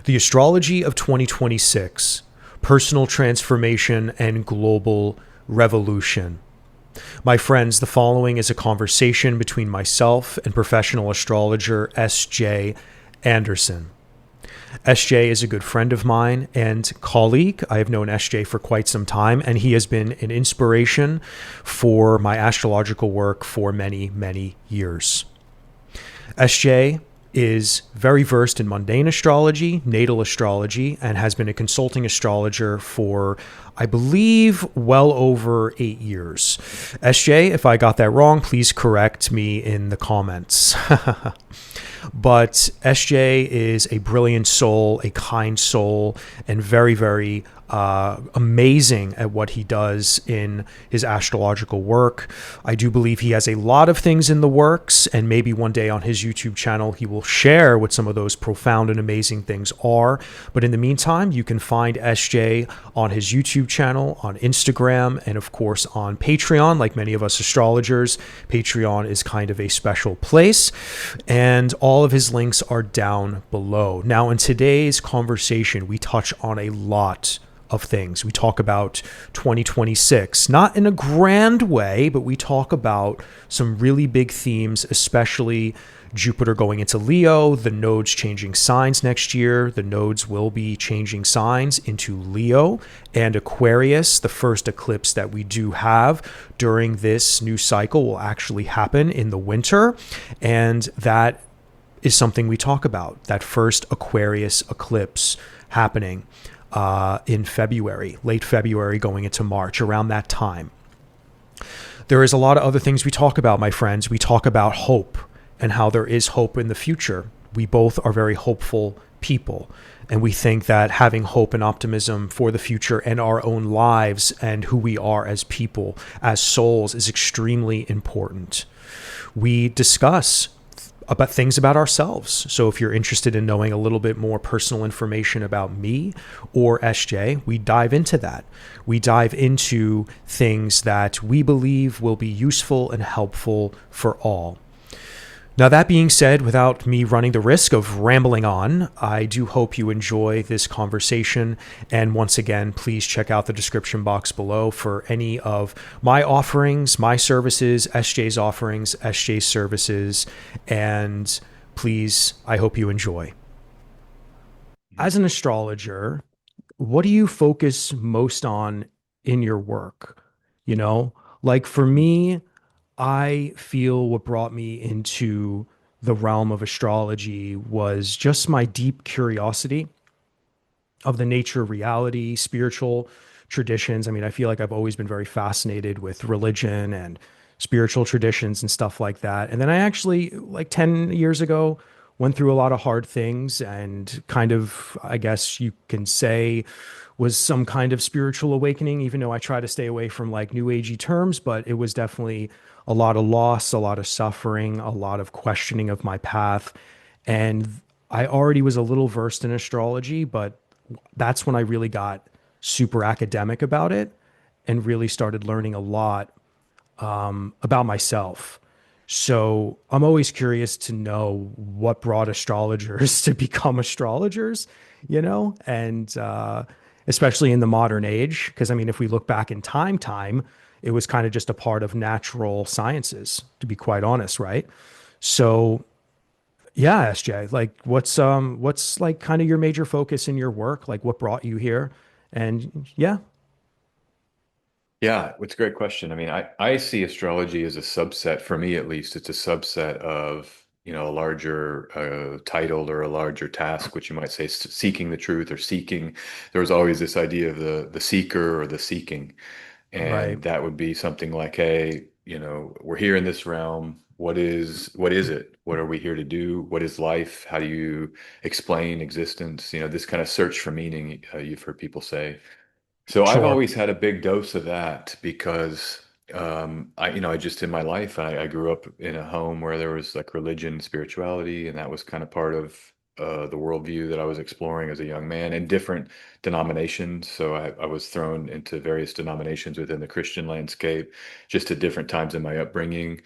The Astrology of 2026, Personal Transformation and Global Revolution. My friends, the following is a conversation between myself and professional astrologer S.J. Anderson. SJ is a good friend of mine and colleague. I have known SJ for quite some time, and he has been an inspiration for my astrological work for many, many years. SJ is very versed in mundane astrology, natal astrology, and has been a consulting astrologer for, I believe, well over 8 years. SJ, if I got that wrong, please correct me in the comments. But SJ is a brilliant soul, a kind soul, and very, very amazing at what he does in his astrological work. I do believe he has a lot of things in the works, and maybe one day on his YouTube channel he will share what some of those profound and amazing things are. But in the meantime, you can find SJ on his YouTube channel, on Instagram, and of course on Patreon. Like many of us astrologers, Patreon is kind of a special place, and all of his links are down below. Now, in today's conversation, we touch on a lot of things. We talk about 2026, not in a grand way, but we talk about some really big themes, especially Jupiter going into Leo, the nodes changing signs next year. The nodes will be changing signs into Leo and Aquarius. The first eclipse that we do have during this new cycle will actually happen in the winter, and that is something we talk about, that first Aquarius eclipse happening in February, late February going into March, around that time. There is a lot of other things we talk about, my friends. We talk about hope and how there is hope in the future. We both are very hopeful people, and we think that having hope and optimism for the future and our own lives and who we are as people, as souls, is extremely important. We discuss about things about ourselves. So if you're interested in knowing a little bit more personal information about me or SJ, we dive into that. We dive into things that we believe will be useful and helpful for all. Now, that being said, without me running the risk of rambling on, I do hope you enjoy this conversation. And once again, please check out the description box below for any of my offerings, my services, SJ's offerings, SJ's services. And please, I hope you enjoy. As an astrologer, what do you focus most on in your work? You know, like for me, I feel what brought me into the realm of astrology was just my deep curiosity of the nature of reality, spiritual traditions. I mean, I feel like I've always been very fascinated with religion and spiritual traditions and stuff like that. And then I actually, like 10 years ago, went through a lot of hard things and kind of, I guess you can say, was some kind of spiritual awakening, even though I try to stay away from like new agey terms, but it was definitely a lot of loss, a lot of suffering, a lot of questioning of my path. And I already was a little versed in astrology, but that's when I really got super academic about it and really started learning a lot about myself. So I'm always curious to know what brought astrologers to become astrologers, and especially in the modern age. Because I mean, if we look back in time, it was kind of just a part of natural sciences, to be quite honest, right? So yeah, SJ, like what's like kind of your major focus in your work? Like what brought you here? And yeah. Yeah, it's a great question. I mean, I see astrology as a subset, for me at least, it's a subset of, a larger title or a larger task, which you might say seeking the truth or seeking. There was always this idea of the seeker or the seeking. Right. And that would be something like, hey, we're here in this realm. What is it? What are we here to do? What is life? How do you explain existence? This kind of search for meaning, you've heard people say. So I've Sure. always had a big dose of that because I just in my life I grew up in a home where there was like religion, spirituality, and that was kind of part of the worldview that I was exploring as a young man in different denominations. So I was thrown into various denominations within the Christian landscape, just at different times in my upbringing,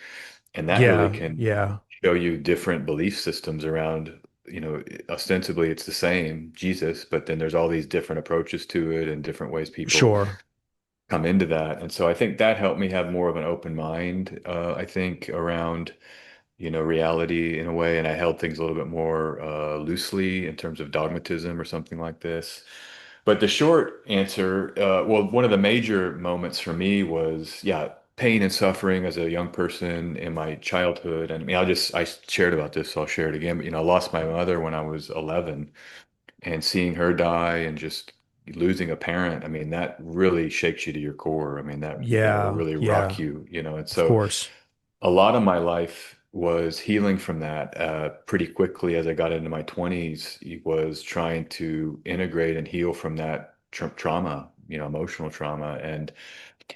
and that really Yeah. can Yeah. show you different belief systems around. ostensibly it's the same Jesus, but then there's all these different approaches to it and different ways people Sure. come into that. And so I think that helped me have more of an open mind, I think, around, reality in a way. And I held things a little bit more loosely in terms of dogmatism or something like this. But the short answer, well, one of the major moments for me was, yeah, pain and suffering as a young person in my childhood. And I mean, I shared about this, so I'll share it again. But, I lost my mother when I was 11, and seeing her die and just losing a parent, I mean, that really shakes you to your core. I mean, that will Yeah. really rock Yeah. you. And Of so course. a lot of my life was healing from that pretty quickly as I got into my 20s. Was trying to integrate and heal from that trauma, emotional trauma. And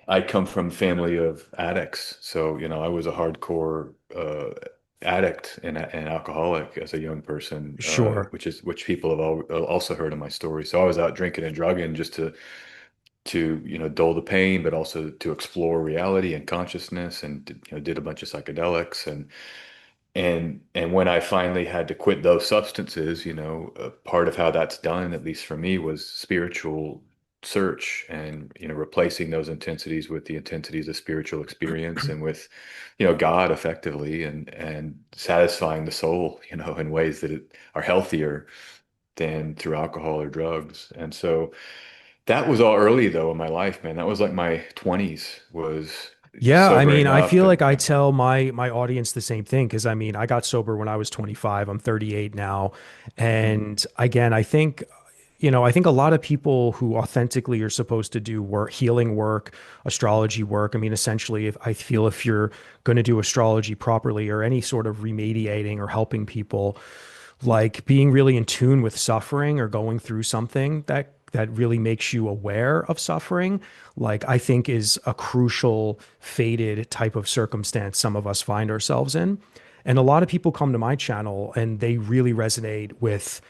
I come from a family of addicts. So, I was a hardcore addict and alcoholic as a young person, Sure. which people have also heard in my story. So I was out drinking and drugging just to dull the pain, but also to explore reality and consciousness, and did a bunch of psychedelics. And when I finally had to quit those substances, part of how that's done, at least for me, was spiritual search, and replacing those intensities with the intensities of spiritual experience, and with God effectively, and satisfying the soul in ways that are healthier than through alcohol or drugs. And so that was all early though in my life, man. That was like my 20s, was Yeah, I mean, sobering I up. feel like And I yeah. tell my audience the same thing because I mean, I got sober when I was 25. I'm 38 now. Mhm. And again, I think a lot of people who authentically are supposed to do work, healing work, astrology work. I mean, essentially, if I feel if you're going to do astrology properly or any sort of remediating or helping people, like being really in tune with suffering or going through something that really makes you aware of suffering, like I think is a crucial fated type of circumstance some of us find ourselves in. And a lot of people come to my channel and they really resonate with,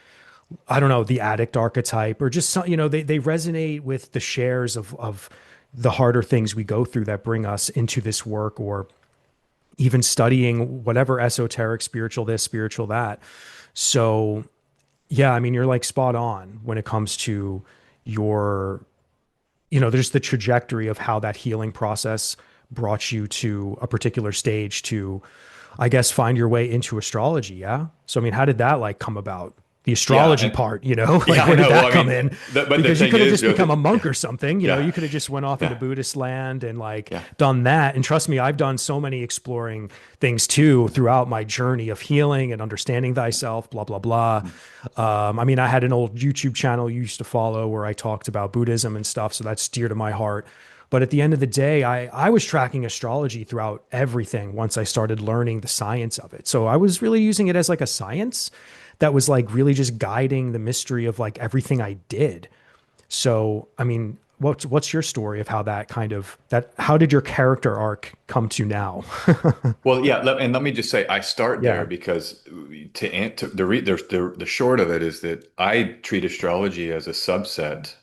I don't know, the addict archetype, or just some, they resonate with the shares of the harder things we go through that bring us into this work, or even studying whatever esoteric, spiritual this, spiritual that. So yeah, I mean, you're like spot on when it comes to your, there's the trajectory of how that healing process brought you to a particular stage to, I guess, find your way into astrology. Yeah. So, I mean, how did that like come about? The Yeah, astrology and part, yeah, like I where did know. Well, that I come mean, in? but the Because you thing could have is, just become a monk yeah, or something, yeah, you could have just went off into yeah, Buddhist land and like yeah. done that. And trust me, I've done so many exploring things too throughout my journey of healing and understanding thyself, blah, blah, blah. Mhm. I mean, I had an old YouTube channel you used to follow where I talked about Buddhism and stuff. So that's dear to my heart. But at the end of the day, I was tracking astrology throughout everything once I started learning the science of it. So I was really using it as like a science that was like really just guiding the mystery of like everything I did. So, I mean, what's your story of how that kind of that how did your character arc come to now? Well, yeah, and let me just say, I start there Yeah, because the short of it is that I treat astrology as a subset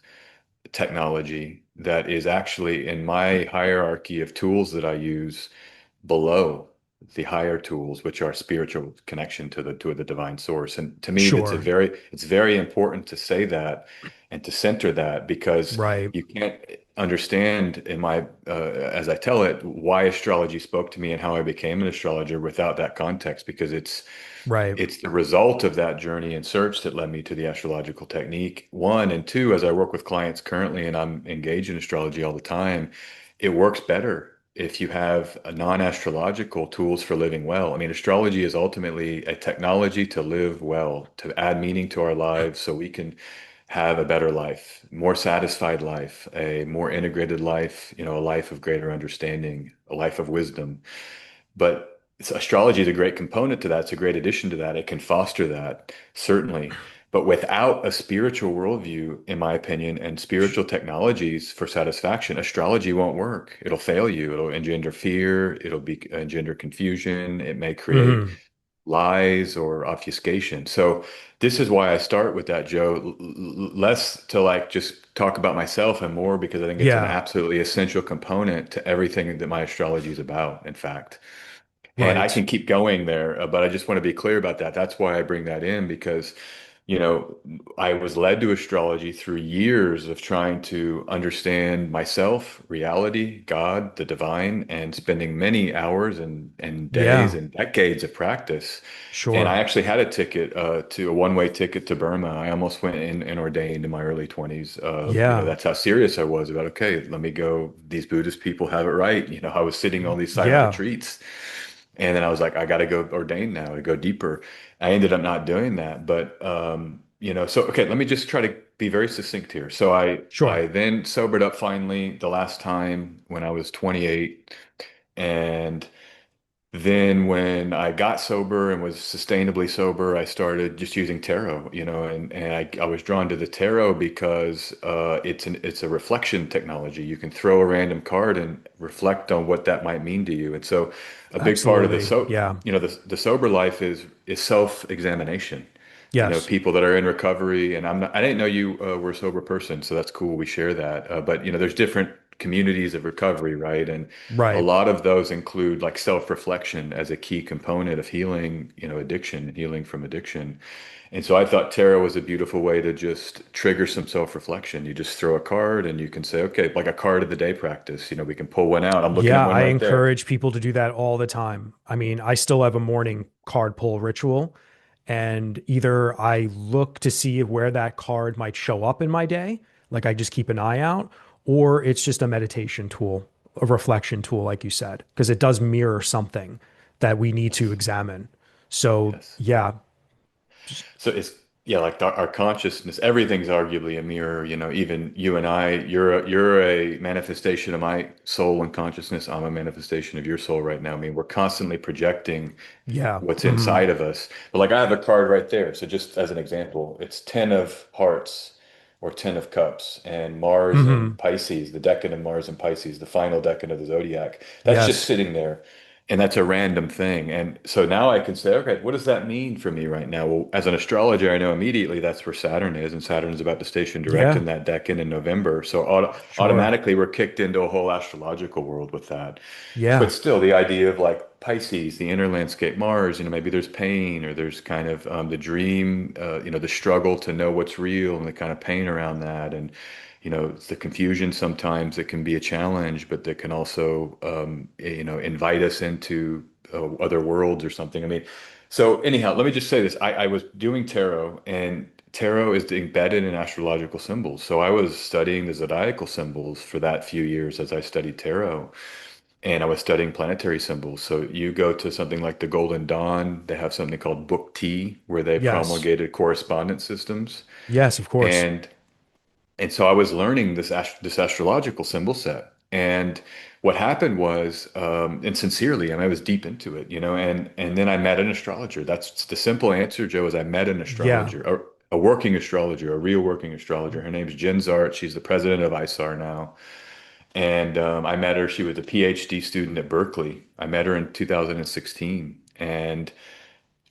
technology that is actually in my hierarchy of tools that I use below the higher tools, which are spiritual connection to the divine source. And to me, sure. it's very important to say that and to center that, because Right, you can't understand in my as I tell it, why astrology spoke to me and how I became an astrologer without that context, because right. it's the result of that journey and search that led me to the astrological technique. One, and two, as I work with clients currently and I'm engaged in astrology all the time, it works better if you have a non-astrological tools for living well. I mean, astrology is ultimately a technology to live well, to add meaning to our lives so we can have a better life, more satisfied life, a more integrated life, a life of greater understanding, a life of wisdom. But astrology is a great component to that. It's a great addition to that. It can foster that, certainly. But without a spiritual worldview, in my opinion, and spiritual technologies for satisfaction, astrology won't work. It'll fail you. It'll engender fear. Engender confusion. It may create Hmm. lies or obfuscation. So this is why I start with that, Joe, less to like just talk about myself and more because I think it's an Yeah. absolutely essential component to everything that my astrology is about, in fact. And I Right. can keep going there, but I just want to be clear about that. That's why I bring that in because, you know, I was led to astrology through years of trying to understand myself, reality, God, the divine, and spending many hours and days Yeah. and decades of practice. And I Sure. actually had a ticket to a one-way ticket to Burma. I almost went in and ordained in my early 20s. Yeah. That's how serious I was about, okay, let me go. These Buddhist people have it right. I was sitting on these silent Yeah. retreats. And then I was like, I got to go ordain now to go deeper. I ended up not doing that, but so okay, let me just try to be very succinct here. So Sure. I then sobered up finally the last time when I was 28, and then when I got sober and was sustainably sober, I started just using tarot, and I was drawn to the tarot because it's a reflection technology. You can throw a random card and reflect on what that might mean to you. And so a big part of Absolutely. Yeah. the sober life is self-examination. Yes. People that are in recovery, and I didn't know you were a sober person, so that's cool. We share that. But there's different communities of recovery, right? And a Right. lot of those include like self-reflection as a key component of healing, addiction, healing from addiction. And so I thought tarot was a beautiful way to just trigger some self-reflection. You just throw a card and you can say, okay, like a card of the day practice, we can pull one out. I'm looking at Yeah, one I right there. encourage people to do that all the time. I mean, I still have a morning card pull ritual, and either I look to see where that card might show up in my day, like I just keep an eye out, or it's just a meditation tool, a reflection tool, like you said, because it does mirror something that we need to Yes. examine. So, Yes. yeah, So it's yeah, like our consciousness, everything's arguably a mirror, even you and I, you're a manifestation of my soul and consciousness. I'm a manifestation of your soul right now. I mean, we're constantly projecting yeah, what's inside of us. But like I have a card right there. So just as an example, it's 10 of hearts or 10 of cups and Mars and Pisces, the decan of Mars and Pisces, the final decan of the zodiac. That's just yes, sitting there. And that's a random thing. And so now I can say, okay, what does that mean for me right now? Well, as an astrologer, I know immediately that's where Saturn is, and Saturn is about to station direct yeah, in that decan in November. So sure, automatically we're kicked into a whole astrological world with that. But yeah, still, the idea of like Pisces, the inner landscape, Mars, maybe there's pain or there's kind of the dream, the struggle to know what's real and the kind of pain around that. And, it's the confusion sometimes that can be a challenge, but that can also, invite us into other worlds or something. I mean, so anyhow, let me just say this. I was doing tarot, and tarot is embedded in astrological symbols. So I was studying the zodiacal symbols for that few years as I studied tarot. And I was studying planetary symbols. So you go to something like the Golden Dawn, they have something called Book T, where they yes, promulgated correspondence systems. yes, of course, And so I was learning this astrological symbol set. And what happened was, and sincerely, I mean, I was deep into it, and then I met an astrologer. That's the simple answer, Joe, is I met an yeah, astrologer, a working astrologer, a real working astrologer. Her name's Jen Zart. She's the president of ISAR now. And I met her. She was a PhD student at Berkeley. I met her in 2016, and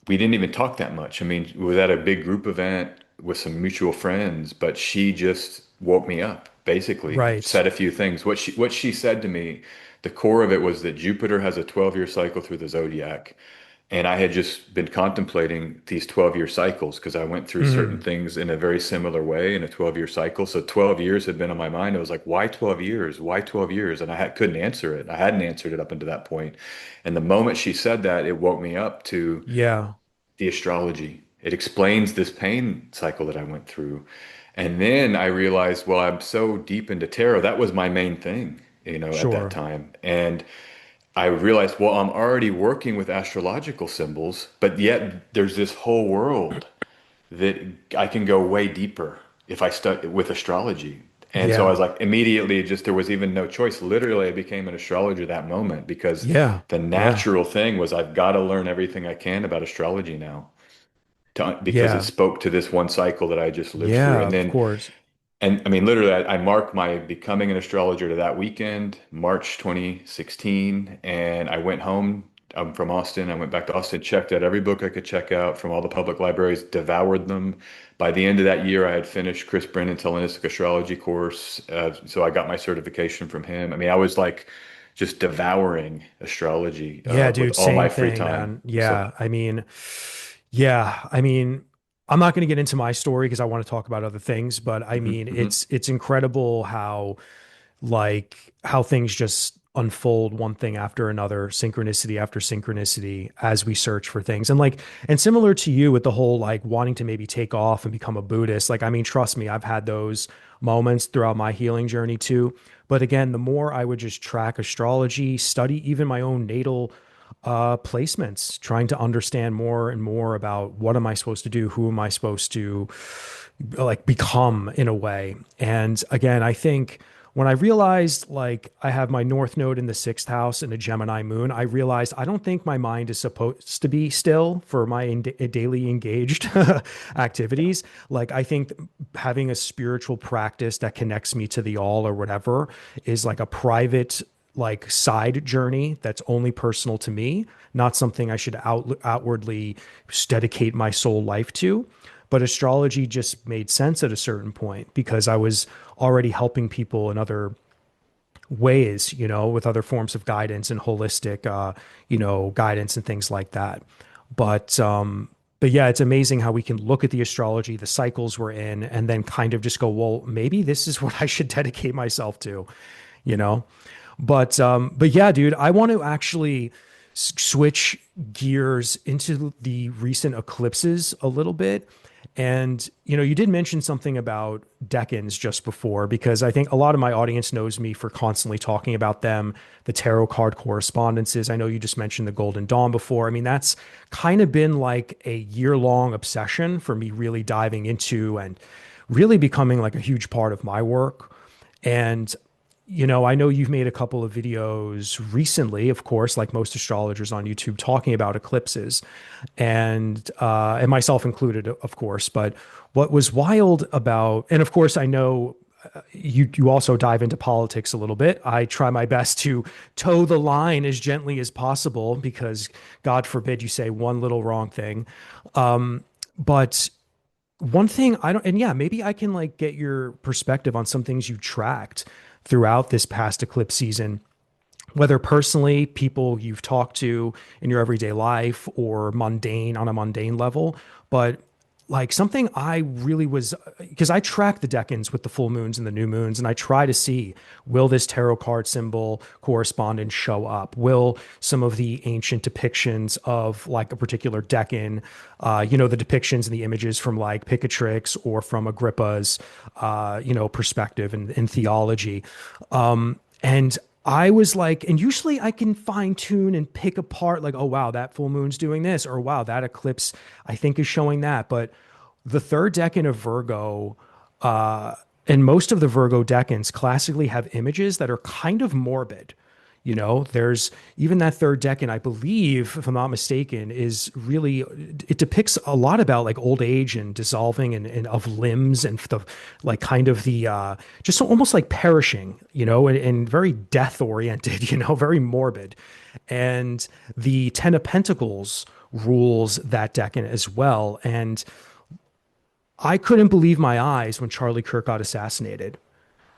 we didn't even talk that much. I mean, we was at a big group event with some mutual friends, but she just woke me up, basically, right, said a few things. What she said to me, the core of it was that Jupiter has a 12-year cycle through the zodiac. And I had just been contemplating these 12-year cycles because I went through certain hmm things in a very similar way in a 12-year cycle. So 12 years had been on my mind. I was like, why 12 years? Why 12 years? And couldn't answer it. I hadn't answered it up until that point. And the moment she said that, it woke me up to yeah, the astrology. It explains this pain cycle that I went through. And then I realized, well, I'm so deep into tarot. That was my main thing, at that sure, time. And I realized, well, I'm already working with astrological symbols, but yet there's this whole world that I can go way deeper if I study with astrology. And so I yeah, was like, immediately, just there was even no choice. Literally, I became an astrologer that moment because yeah, the yeah, natural thing was I've got to learn everything I can about astrology now because it yeah, spoke to this one cycle that I just lived through. yeah, And of then course, and I mean, literally, I marked my becoming an astrologer to that weekend, March 2016. And I went home. I'm from Austin. I went back to Austin, checked out every book I could check out from all the public libraries, devoured them. By the end of that year, I had finished Chris Brennan's Hellenistic astrology course. So I got my certification from him. I mean, I was like just devouring astrology Yeah, with dude, all my same free thing, time. man. So, Yeah, I mean, I'm not going to get into my story because I want to talk about other things, but I mhm, mean, mhm. it's incredible how how things just unfold one thing after another, synchronicity after synchronicity as we search for things. And similar to you with the whole like wanting to maybe take off and become a Buddhist, like I mean, trust me, I've had those moments throughout my healing journey too. But again, the more I would just track astrology, study even my own natal placements, trying to understand more and more about what am I supposed to do, who am I supposed to like become in a way. And again, I think when I realized like I have my North Node in the sixth house and a Gemini moon, I realized I don't think my mind is supposed to be still for my daily engaged activities. Like I think having a spiritual practice that connects me to the all or whatever is like a private like side journey that's only personal to me, not something I should outwardly dedicate my soul life to. But astrology just made sense at a certain point because I was already helping people in other ways, with other forms of guidance and holistic, guidance and things like that. But, but yeah, it's amazing how we can look at the astrology, the cycles we're in, and then kind of just go, well, maybe this is what I should dedicate myself to, you know? But yeah, dude, I want to actually switch gears into the recent eclipses a little bit. And you did mention something about decans just before, because I think a lot of my audience knows me for constantly talking about them, the tarot card correspondences. I know you just mentioned the Golden Dawn before. I mean, that's kind of been like a year-long obsession for me, really diving into and really becoming like a huge part of my work. And I know you've made a couple of videos recently, of course, like most astrologers on YouTube, talking about eclipses, and myself included, of course. But what was wild about, and of course, I know you also dive into politics a little bit. I try my best to toe the line as gently as possible because God forbid you say one little wrong thing. But one thing I don't, and yeah, maybe I can like get your perspective on some things you tracked throughout this past eclipse season, whether personally, people you've talked to in your everyday life or mundane on a mundane level. But like something I really was, because I track the decans with the full moons and the new moons, and I try to see, will this tarot card symbol correspondence show up? Will some of the ancient depictions of like a particular decan, the depictions and the images from like Picatrix or from Agrippa's, perspective and theology. And I was like, and usually I can fine tune and pick apart, like, oh, wow, that full moon's doing this, or wow, that eclipse I think is showing that. But the third decan of Virgo, uh, and most of the Virgo decans classically have images that are kind of morbid. There's even that third decan, I believe, if I'm not mistaken, is really, it depicts a lot about like old age and dissolving and of limbs and the like kind of the just almost like perishing, and very death oriented, very morbid. And the Ten of Pentacles rules that decan as well. And I couldn't believe my eyes when Charlie Kirk got assassinated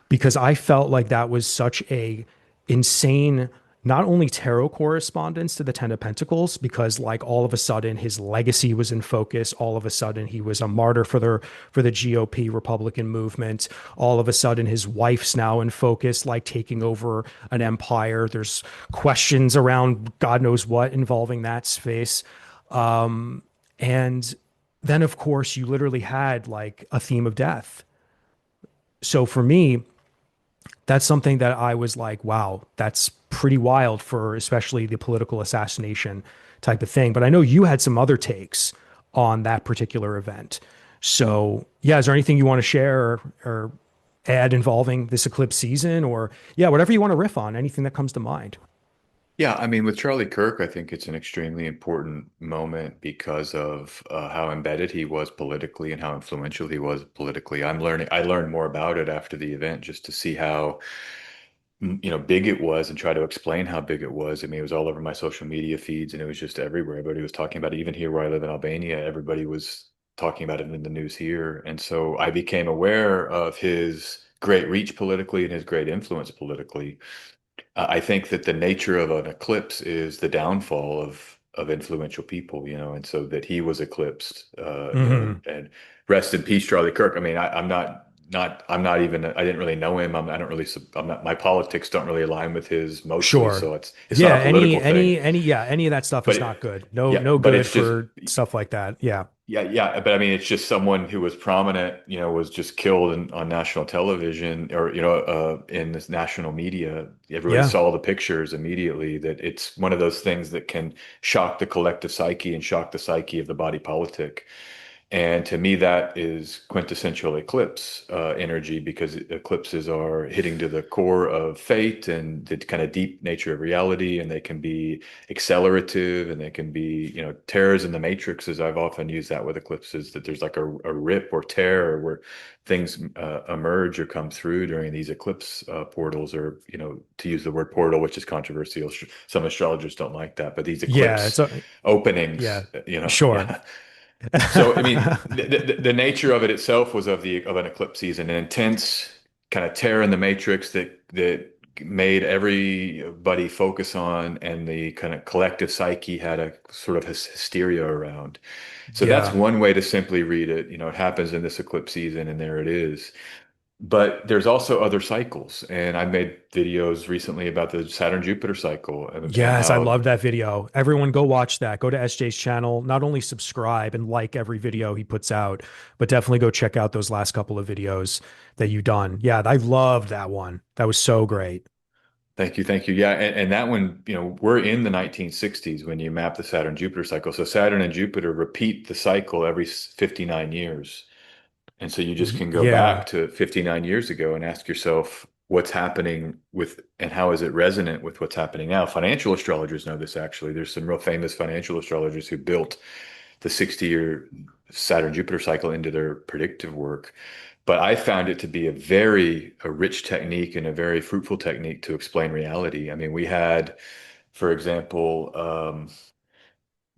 because I felt like that was such a insane, not only tarot correspondence to the Ten of Pentacles, because like all of a sudden his legacy was in focus. All of a sudden he was a martyr for the GOP Republican movement. All of a sudden his wife's now in focus, like taking over an empire. There's questions around God knows what involving that space. And then of course you literally had like a theme of death. So for me, that's something that I was like, wow, that's pretty wild for especially the political assassination type of thing. But I know you had some other takes on that particular event. So, yeah, is there anything you want to share or add involving this eclipse season or, yeah, whatever you want to riff on, anything that comes to mind? Yeah, I mean, with Charlie Kirk, I think it's an extremely important moment because of how embedded he was politically and how influential he was politically. I learned more about it after the event just to see how, big it was and try to explain how big it was. I mean, it was all over my social media feeds and it was just everywhere. Everybody was talking about it. Even here where I live in Albania, everybody was talking about it in the news here. And so I became aware of his great reach politically and his great influence politically. I think that the nature of an eclipse is the downfall of influential people, and so that he was eclipsed, Hmm. and rest in peace, Charlie Kirk. I mean, I'm not even, I didn't really know him. I don't really, I'm not, my politics don't really align with his mostly, Sure. so it's not Yeah. a political thing, Any of that stuff but is not good. No, yeah, no but good it's just, for stuff like that. Yeah. yeah, but I mean, it's just someone who was prominent, was just killed on national television or, in this national media. Everybody Yeah. saw the pictures immediately that it's one of those things that can shock the collective psyche and shock the psyche of the body politic. And to me, that is quintessential eclipse energy because eclipses are hitting to the core of fate and the kind of deep nature of reality. And they can be accelerative and they can be, tears in the matrix, as I've often used that with eclipses, that there's like a rip or tear where things emerge or come through during these eclipse portals, or, to use the word portal, which is controversial. Some astrologers don't like that, but these Yeah. eclipse openings, Yeah. Sure. yeah. So, I mean, the nature of it itself was of an eclipse season, an intense kind of tear in the matrix that made everybody focus on, and the kind of collective psyche had a sort of hysteria around. So that's Yeah. one way to simply read it. It happens in this eclipse season, and there it is. But there's also other cycles, and I made videos recently about the Saturn Jupiter cycle and Yes, I how. love that video. Everyone go watch that. Go to SJ's channel. Not only subscribe and like every video he puts out, but definitely go check out those last couple of videos that you've done. Yeah, I loved that one. That was so great. Thank you, thank you. Yeah, and that one, we're in the 1960s when you map the Saturn Jupiter cycle. So Saturn and Jupiter repeat the cycle every 59 years. And so you just can go back Yeah, to 59 years ago and ask yourself what's happening with, and how is it resonant with what's happening now? Financial astrologers know this actually. There's some real famous financial astrologers who built the 60-year Saturn Jupiter cycle into their predictive work. But I found it to be a rich technique and a very fruitful technique to explain reality. I mean, we had, for example,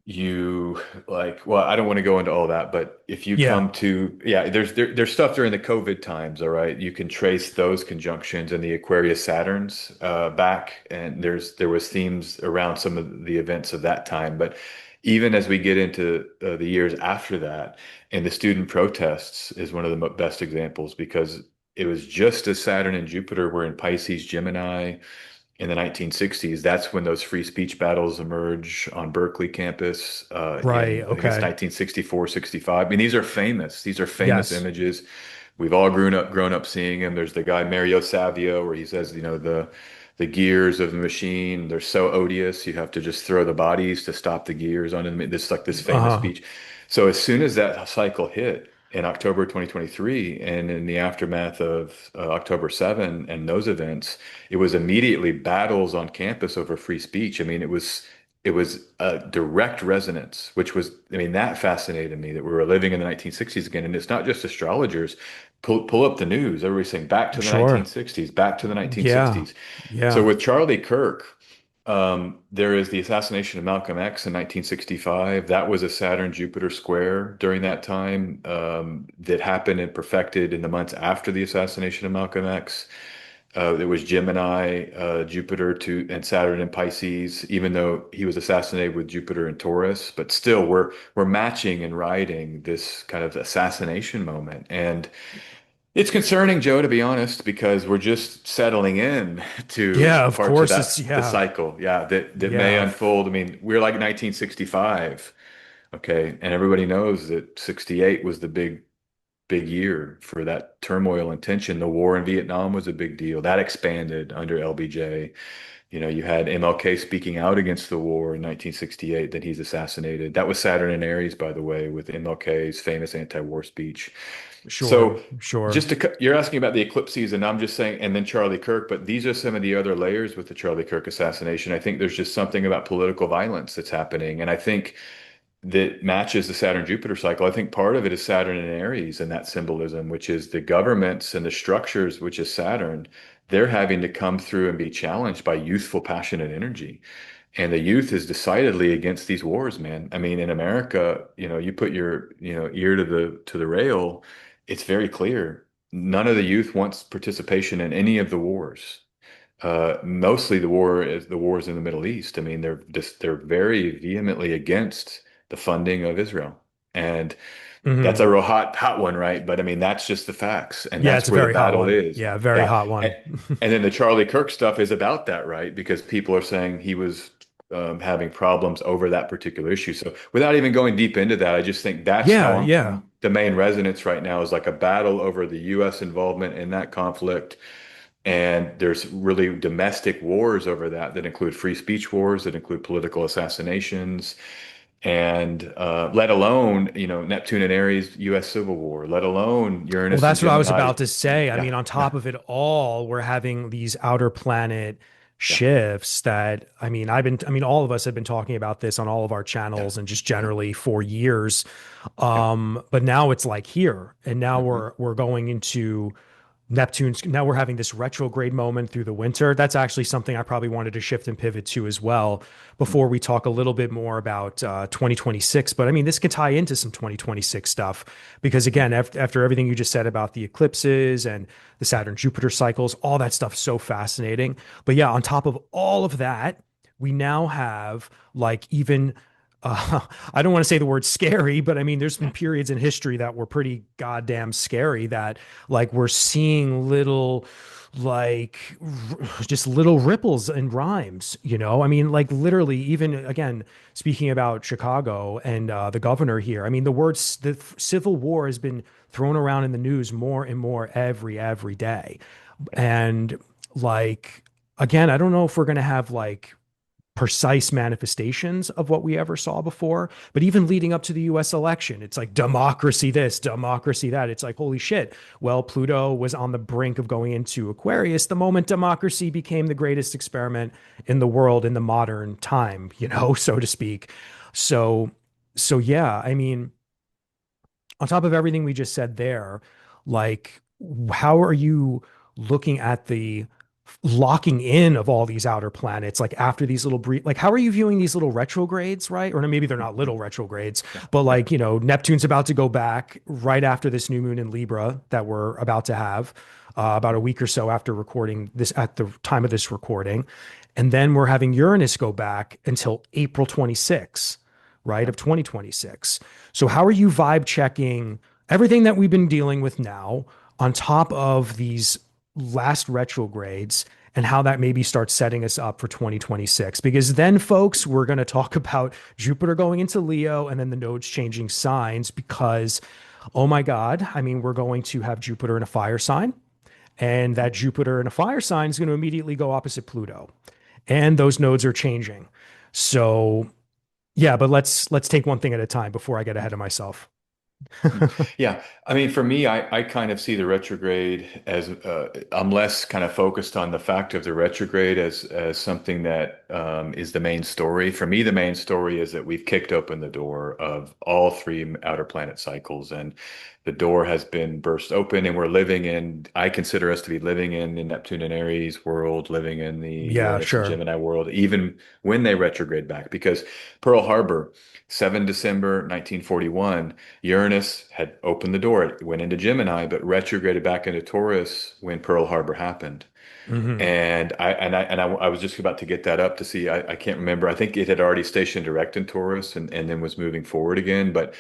you like, well, I don't want to go into all that, but if you yeah, come to, yeah, there's stuff during the COVID times, all right. You can trace those conjunctions and the Aquarius Saturns back, and there was themes around some of the events of that time. But even as we get into the years after that, and the student protests is one of the best examples, because it was just as Saturn and Jupiter were in Pisces, Gemini in the 1960s. That's when those free speech battles emerge on Berkeley campus right. I think it's Okay. 1964, 65. I mean, these are famous. These are famous Yes. images. We've all grown up seeing him. There's the guy Mario Savio where he says, the gears of the machine, they're so odious. You have to just throw the bodies to stop the gears on them. This like this famous Uh-huh. speech. So as soon as that cycle hit in October 2023, and in the aftermath of October 7 and those events, it was immediately battles on campus over free speech. I mean, it was a direct resonance, which was, I mean, that fascinated me that we were living in the 1960s again. And it's not just astrologers. Pull up the news. Everybody's saying back to the Sure. 1960s, back to the Yeah. 1960s. So Yeah. with Charlie Kirk, there is the assassination of Malcolm X in 1965. That was a Saturn Jupiter square during that time, that happened and perfected in the months after the assassination of Malcolm X. There was Gemini, Jupiter and Saturn in Pisces, even though he was assassinated with Jupiter in Taurus. But still, we're matching and riding this kind of assassination moment. And it's concerning, Joe, to be honest, because we're just settling in to Yeah, of parts of course it's the yeah. cycle, yeah, that may Yeah. unfold. I mean, we're like 1965, okay, and everybody knows that 68 was the big year for that turmoil and tension. The war in Vietnam was a big deal. That expanded under LBJ. You had MLK speaking out against the war in 1968, then he's assassinated. That was Saturn and Aries, by the way, with MLK's famous anti-war speech. Sure. So Sure. you're asking about the eclipse season. I'm just saying, and then Charlie Kirk, but these are some of the other layers with the Charlie Kirk assassination. I think there's just something about political violence that's happening. And I think that matches the Saturn Jupiter cycle. I think part of it is Saturn and Aries and that symbolism, which is the governments and the structures, which is Saturn. They're having to come through and be challenged by youthful, passionate energy. And the youth is decidedly against these wars, man. I mean, in America, you put your, ear to the rail, it's very clear. None of the youth wants participation in any of the wars. Mostly the wars in the Middle East. I mean, they're very vehemently against the funding of Israel, and that's Hmm. a real hot one, right? But I mean, that's just the facts, and Yeah, that's it's a where the very hot battle one. is. Yeah, very Yeah, hot and, one. and then the Charlie Kirk stuff is about that, right? Because people are saying he was having problems over that particular issue. So without even going deep into that, I just think that's how Yeah, yeah. the main resonance right now is like a battle over the U.S. involvement in that conflict. And there's really domestic wars over that that include free speech wars, that include political assassinations, and let alone, Neptune and Aries U.S. Civil War, let alone Well, Uranus and that's what I was Gemini. about to say. I Yeah, mean, on yeah, top of it all, we're having these outer planet yeah, shifts that, I mean, all of us have been talking about this on all of our yeah, channels and just yeah, generally for years. yeah. But now it's like here, and now Hmm. we're going into Neptune's. Now we're having this retrograde moment through the winter. That's actually something I probably wanted to shift and pivot to as well before we talk a little bit more about 2026. But I mean, this can tie into some 2026 stuff because, again, after everything you just said about the eclipses and the Saturn Jupiter cycles, all that stuff is so fascinating. But yeah, on top of all of that, we now have like even I don't want to say the word scary, but I mean, there's been Yeah. periods in history that were pretty goddamn scary that like we're seeing little like just little ripples and rhymes, you know? I mean, like literally, even again, speaking about Chicago and the governor here, I mean, the Civil War has been thrown around in the news more and more every day. And like, again, I don't know if we're going to have like precise manifestations of what we ever saw before. But even leading up to the US election, it's like democracy this, democracy that. It's like, holy shit. Well, Pluto was on the brink of going into Aquarius the moment democracy became the greatest experiment in the world in the modern time, you know, so to speak. So, so yeah, I mean, on top of everything we just said there, like, how are you looking at the locking in of all these outer planets like after these like how are you viewing these little retrogrades, right? Or maybe they're not Mhm. little retrogrades, Yeah, but yeah. like, Neptune's about to go back right after this new moon in Libra that we're about to have about a week or so after recording this, at the time of this recording. And then we're having Uranus go back until April 26th, right, Yeah. of 2026. So how are you vibe checking everything that we've been dealing with now on top of these last retrogrades and how that maybe starts setting us up for 2026? Because then, folks, we're going to talk about Jupiter going into Leo and then the nodes changing signs because, oh my God, I mean, we're going to have Jupiter in a fire sign. And that Jupiter in a fire sign is going to immediately go opposite Pluto. And those nodes are changing. So yeah, but let's take one thing at a time before I get ahead of myself. Yeah, I mean, for me, I kind of see the retrograde as I'm less kind of focused on the fact of the retrograde as something that is the main story. For me, the main story is that we've kicked open the door of all three outer planet cycles, and the door has been burst open, and we're living in. I consider us to be living in the Neptune and Aries world, living in the Yeah, Uranus and sure. Gemini world, even when they retrograde back, because Pearl Harbor, 7 December 1941. Uranus had opened the door. It went into Gemini, but retrograded back into Taurus when Pearl Harbor happened. Hmm. And I was just about to get that up to see. I can't remember. I think it had already stationed direct in Taurus and then was moving forward again. But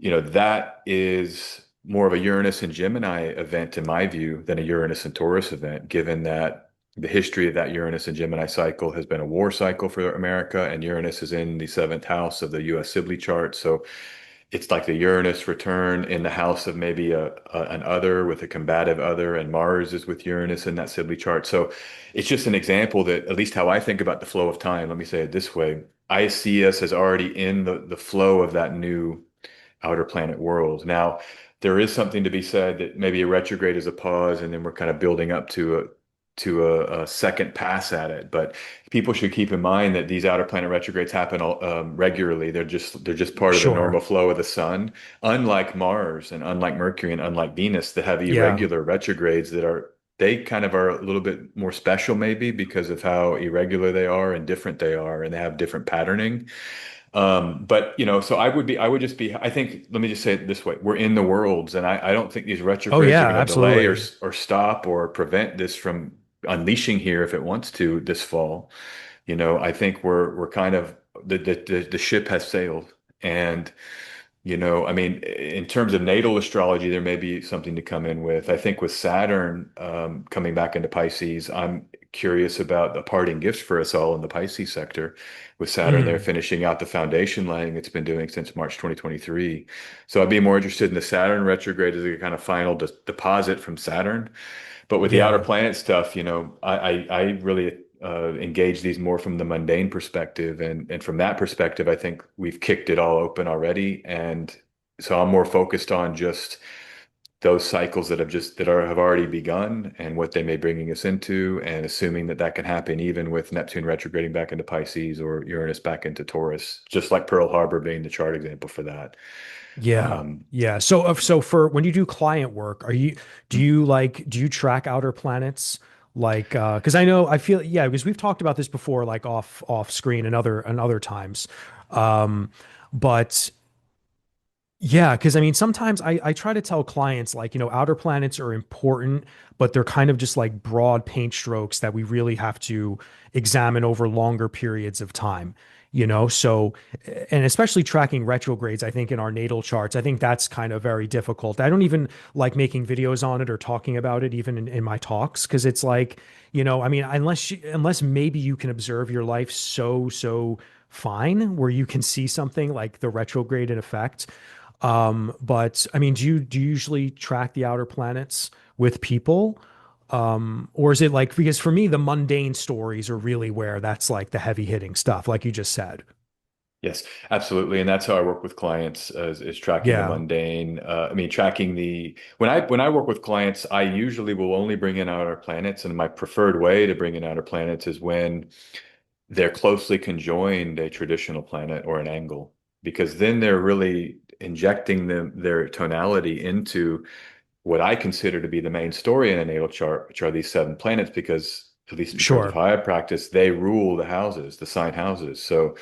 that is more of a Uranus and Gemini event in my view than a Uranus and Taurus event, given that the history of that Uranus and Gemini cycle has been a war cycle for America, and Uranus is in the seventh house of the U.S. Sibley chart. So it's like the Uranus return in the house of maybe an other with a combative other, and Mars is with Uranus in that Sibley chart. So it's just an example that, at least how I think about the flow of time, let me say it this way. I see us as already in the flow of that new outer planet world. Now, there is something to be said that maybe a retrograde is a pause, and then we're kind of building up to a second pass at it. But people should keep in mind that these outer planet retrogrades happen regularly. They're just part of the Sure. normal flow of the sun. Unlike Mars and unlike Mercury and unlike Venus, that have Yeah. irregular retrogrades that are they kind of are a little bit more special, maybe because of how irregular they are and different they are, and they have different patterning. But so I think, let me just say it this way. We're in the worlds, and I don't think these Oh retrogrades are yeah, going to delay or absolutely. or stop or prevent this from unleashing here if it wants to this fall. I think we're kind of the ship has sailed. And I mean, in terms of natal astrology, there may be something to come in with. I think with Saturn coming back into Pisces, I'm curious about the parting gifts for us all in the Pisces sector. With Saturn, they're Mm, finishing out the foundation laying it's been doing since March 2023. So I'd be more interested in the Saturn retrograde as a kind of final deposit from Saturn. But with the outer yeah. planet stuff, I really engage these more from the mundane perspective, and from that perspective, I think we've kicked it all open already, and so I'm more focused on just those cycles have already begun and what they may bringing us into, and assuming that that can happen even with Neptune retrograding back into Pisces or Uranus back into Taurus, just like Pearl Harbor being the chart example for that. Yeah. Um, Yeah. So for when you do client work, do you track outer planets? Like, because I feel, yeah, because we've talked about this before, like off screen and other times. Um, but yeah, because I mean, sometimes I try to tell clients, like, outer planets are important, but they're kind of just like broad paint strokes that we really have to examine over longer periods of time, So, and especially tracking retrogrades, I think in our natal charts, I think that's kind of very difficult. I don't even like making videos on it or talking about it, even in my talks, because it's like, I mean, unless maybe you can observe your life so fine where you can see something like the retrograde in effect. But I mean, do you usually track the outer planets with people? Or is it like, because for me, the mundane stories are really where that's like the heavy hitting stuff, like you just said. Yes, absolutely, and that's how I work with clients is tracking the Yeah, mundane. I mean, tracking when I work with clients, I usually will only bring in outer planets, and my preferred way to bring in outer planets is when they're closely conjoined a traditional planet or an angle, because then they're really injecting their tonality into what I consider to be the main story in a natal chart, which are these seven planets, because at least in terms of sure. how I practice, they rule the houses, the sign houses. So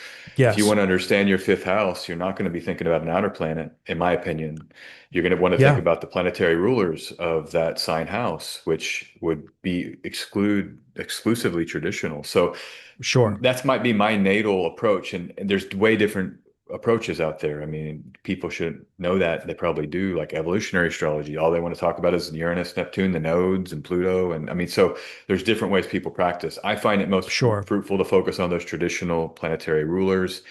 if you Yes. want to understand your fifth house, you're not going to be thinking about an outer planet, in my opinion. You're going to want to think Yeah, about the planetary rulers of that sign house, which would be exclusively traditional. So sure. that's might be my natal approach, and there's way different approaches out there. I mean, people should know that. They probably do, like evolutionary astrology. All they want to talk about is Uranus, Neptune, the nodes, and Pluto. And I mean, so there's different ways people practice. I find it most Sure. fruitful to focus on those traditional planetary rulers.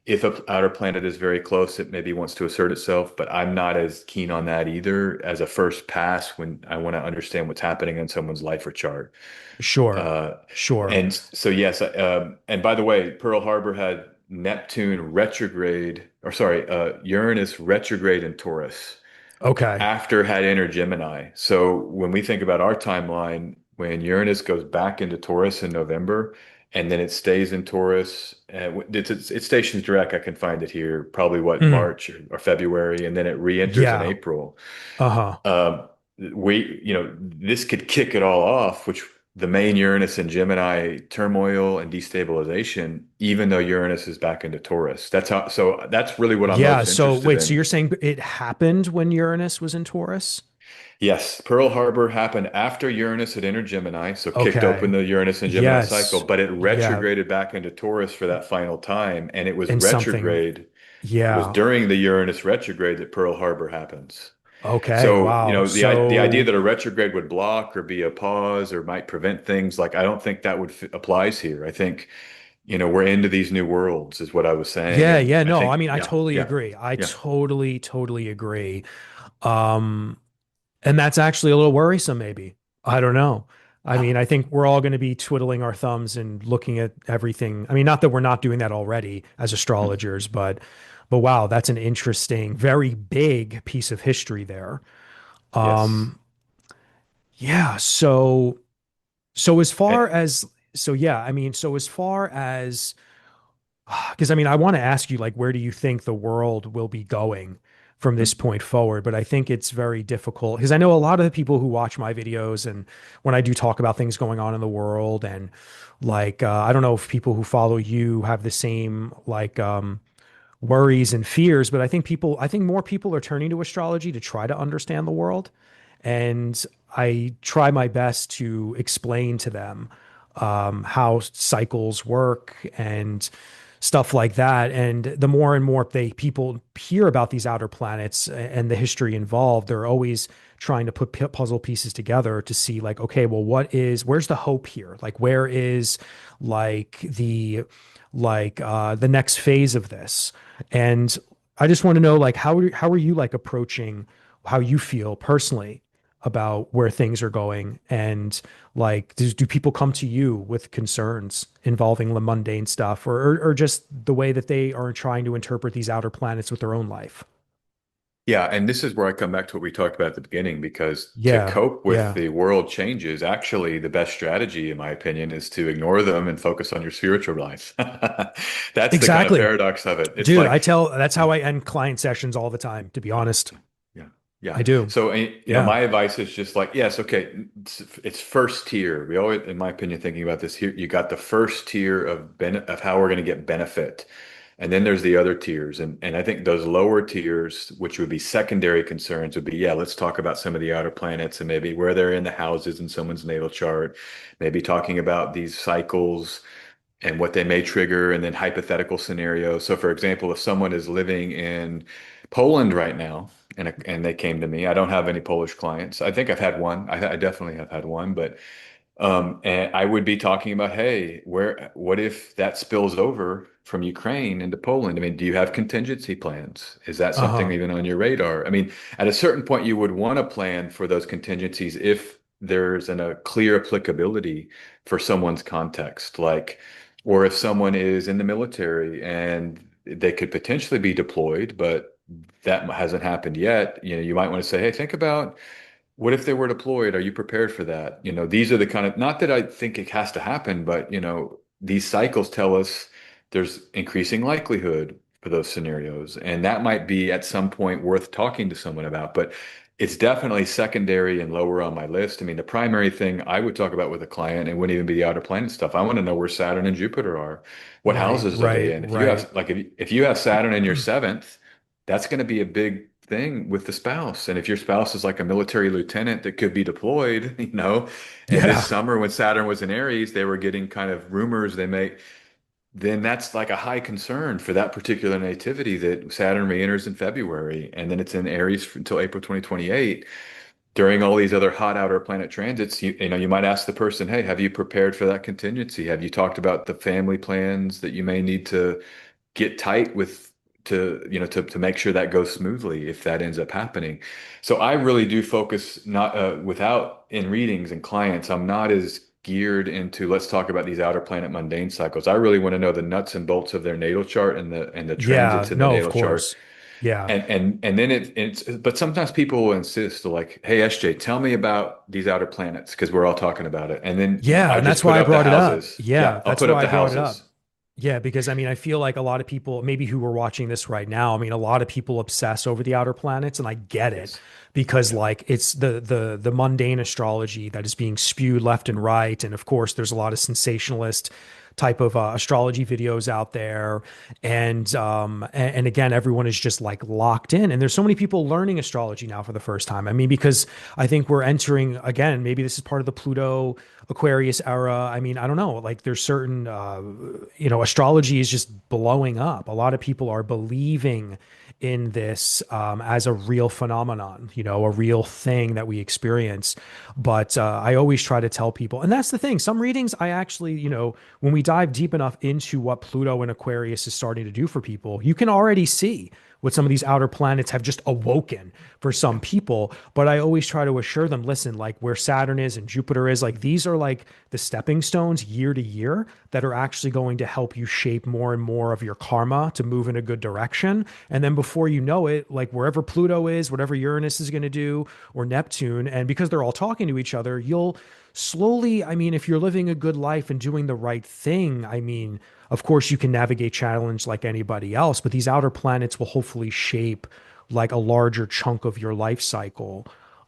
If a outer planet is very close, it maybe wants to assert itself, but I'm not as keen on that either as a first pass when I want to understand what's happening in someone's life or chart. Sure. Uh, Sure. and so, yes, and by the way, Pearl Harbor had Neptune retrograde, or sorry, Uranus retrograde in Taurus Okay. after had entered Gemini. So when we think about our timeline, when Uranus goes back into Taurus in November, and then it stays in Taurus, it stations direct. I can find it here, probably what Mhm. March or February, and then it re-enters in Yeah. April. Uh-huh. Um, this could kick it all off, which the main Uranus and Gemini turmoil and destabilization, even though Uranus is back into Taurus. So that's really what I'm Yeah. most So interested wait, so in. you're saying it happened when Uranus was in Taurus? Yes, Pearl Harbor happened after Uranus had entered Gemini, so kicked Okay. open the Uranus and Gemini cycle, Yes. but it Yeah. retrograded back into Taurus for that final time, and it was And something. retrograde. It was Yeah. during the Uranus retrograde that Pearl Harbor happens. Okay. So, Wow. the idea So that a retrograde would block or be a pause or might prevent things, like I don't think that applies here. I think, we're into these new worlds is what I was saying. yeah, And yeah, I no, I think, mean, I yeah, totally yeah, agree. I yeah. totally agree. Um, and that's actually a little worrisome, maybe. I don't know. I mean, I think we're all going to be twiddling our thumbs and looking at everything. I mean, not that we're not doing that already as astrologers, but wow, that's an interesting, very big piece of history there. Yes. Um, yeah, so as far Eh, as so yeah, I mean, so as far as because I mean, I want to ask you, like, where do you think the world will be going from this point forward? But I think it's very difficult because I know a lot of the people who watch my videos and when I do talk about things going on in the world and like, I don't know if people who follow you have the same like, worries and fears, but I think more people are turning to astrology to try to understand the world. And I try my best to explain to them how cycles work and stuff like that. And the more and more people hear about these outer planets and the history involved, they're always trying to put puzzle pieces together to see like, okay, well, where's the hope here? Like, where is like the next phase of this? And I just want to know like how are you like approaching how you feel personally about where things are going, and like do people come to you with concerns involving the mundane stuff, or just the way that they are trying to interpret these outer planets with their own life? Yeah, and this is where I come back to what we talked about at the beginning, because to Yeah, cope with yeah, the world changes, actually, the best strategy, in my opinion, is to ignore them and focus on your spiritual life. That's the kind of exactly. paradox of it. It's Dude, like, that's how I end client sessions all the time, to be yeah, honest. yeah, yeah. I do. So, Yeah. my advice is just like, yes, okay, it's first tier. We always, in my opinion, thinking about this here, you got the first tier of how we're going to get benefit. And then there's the other tiers. And I think those lower tiers, which would be secondary concerns, would be, yeah, let's talk about some of the outer planets and maybe where they're in the houses in someone's natal chart, maybe talking about these cycles and what they may trigger, and then hypothetical scenarios. So, for example, if someone is living in Poland right now and they came to me, I don't have any Polish clients. I think I've had one. I definitely have had one, but and I would be talking about, hey, what if that spills over from Ukraine into Poland? I mean, do you have contingency plans? Is that something Uh-huh. even on your radar? I mean, at a certain point, you would want to plan for those contingencies if there's a clear applicability for someone's context, like, or if someone is in the military and they could potentially be deployed, but that hasn't happened yet. You might want to say, hey, think about what if they were deployed? Are you prepared for that? These are the kind of, not that I think it has to happen, but these cycles tell us there's increasing likelihood for those scenarios. And that might be at some point worth talking to someone about, but it's definitely secondary and lower on my list. I mean, the primary thing I would talk about with a client, it wouldn't even be the outer planet stuff. I want to know where Saturn and Jupiter are. What Right, houses are they right, in? If you right. have like if you have Saturn in your seventh, that's going to be a big thing with the spouse. And if your spouse is like a military lieutenant that could be deployed, and this Yeah. summer when Saturn was in Aries, they were getting kind of rumors they may, then that's like a high concern for that particular nativity that Saturn re-enters in February. And then it's in Aries until April 2028. During all these other hot outer planet transits, you might ask the person, hey, have you prepared for that contingency? Have you talked about the family plans that you may need to get tight with, to make sure that goes smoothly if that ends up happening. So I really do focus, not without in readings and clients, I'm not as geared into let's talk about these outer planet mundane cycles. I really want to know the nuts and bolts of their natal chart and the Yeah, transits in the no, of natal chart. course. Yeah. And then it's, but sometimes people will insist like, hey, SJ, tell me about these outer planets because we're all talking about it. And then Yeah, I and just that's put why I up the brought it up. houses. Yeah, Yeah, I'll that's put up why I the brought it up. houses. Yeah, because I mean, I feel like a lot of people, maybe who are watching this right now, I mean, a lot of people obsess over the outer planets, and I get it Yes. because Yeah. like it's the mundane astrology that is being spewed left and right, and of course, there's a lot of sensationalist type of astrology videos out there, and again, everyone is just like locked in, and there's so many people learning astrology now for the first time. I mean, because I think we're entering again, maybe this is part of the Pluto Aquarius era. I mean, I don't know. Like there's certain, astrology is just blowing up. A lot of people are believing in this as a real phenomenon, a real thing that we experience. But I always try to tell people, and that's the thing. Some readings, I actually, when we dive deep enough into what Pluto and Aquarius is starting to do for people, you can already see what some of these outer planets have just awoken for some Yeah. people. But I always try to assure them, listen, like where Saturn is and Jupiter is, like these are like the stepping stones year to year that are actually going to help you shape more and more of your karma to move in a good direction. And then before you know it, like wherever Pluto is, whatever Uranus is going to do, or Neptune, and because they're all talking to each other, you'll slowly, I mean, if you're living a good life and doing the right thing, I mean, of course, you can navigate challenge like anybody else, but these outer planets will hopefully shape like a larger chunk of your life cycle.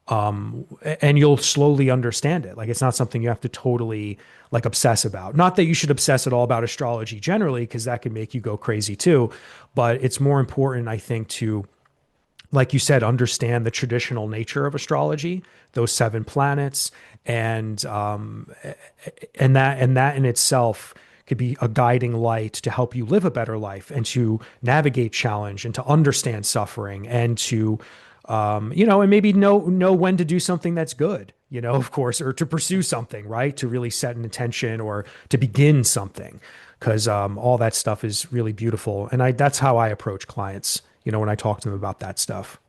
And you'll slowly understand it. Like it's not something you have to totally like obsess about. Not that you should obsess at all about astrology generally, because that can make you go crazy too. But it's more important, I think, to like you said, understand the traditional nature of astrology, those seven planets, and that in itself could be a guiding light to help you live a better life and to navigate challenge and to understand suffering and to and maybe know when to do something that's good, of course, or to pursue something, right? To really set an intention or to begin something, because all that stuff is really beautiful, and I that's how I approach clients, when I talk to them about that stuff.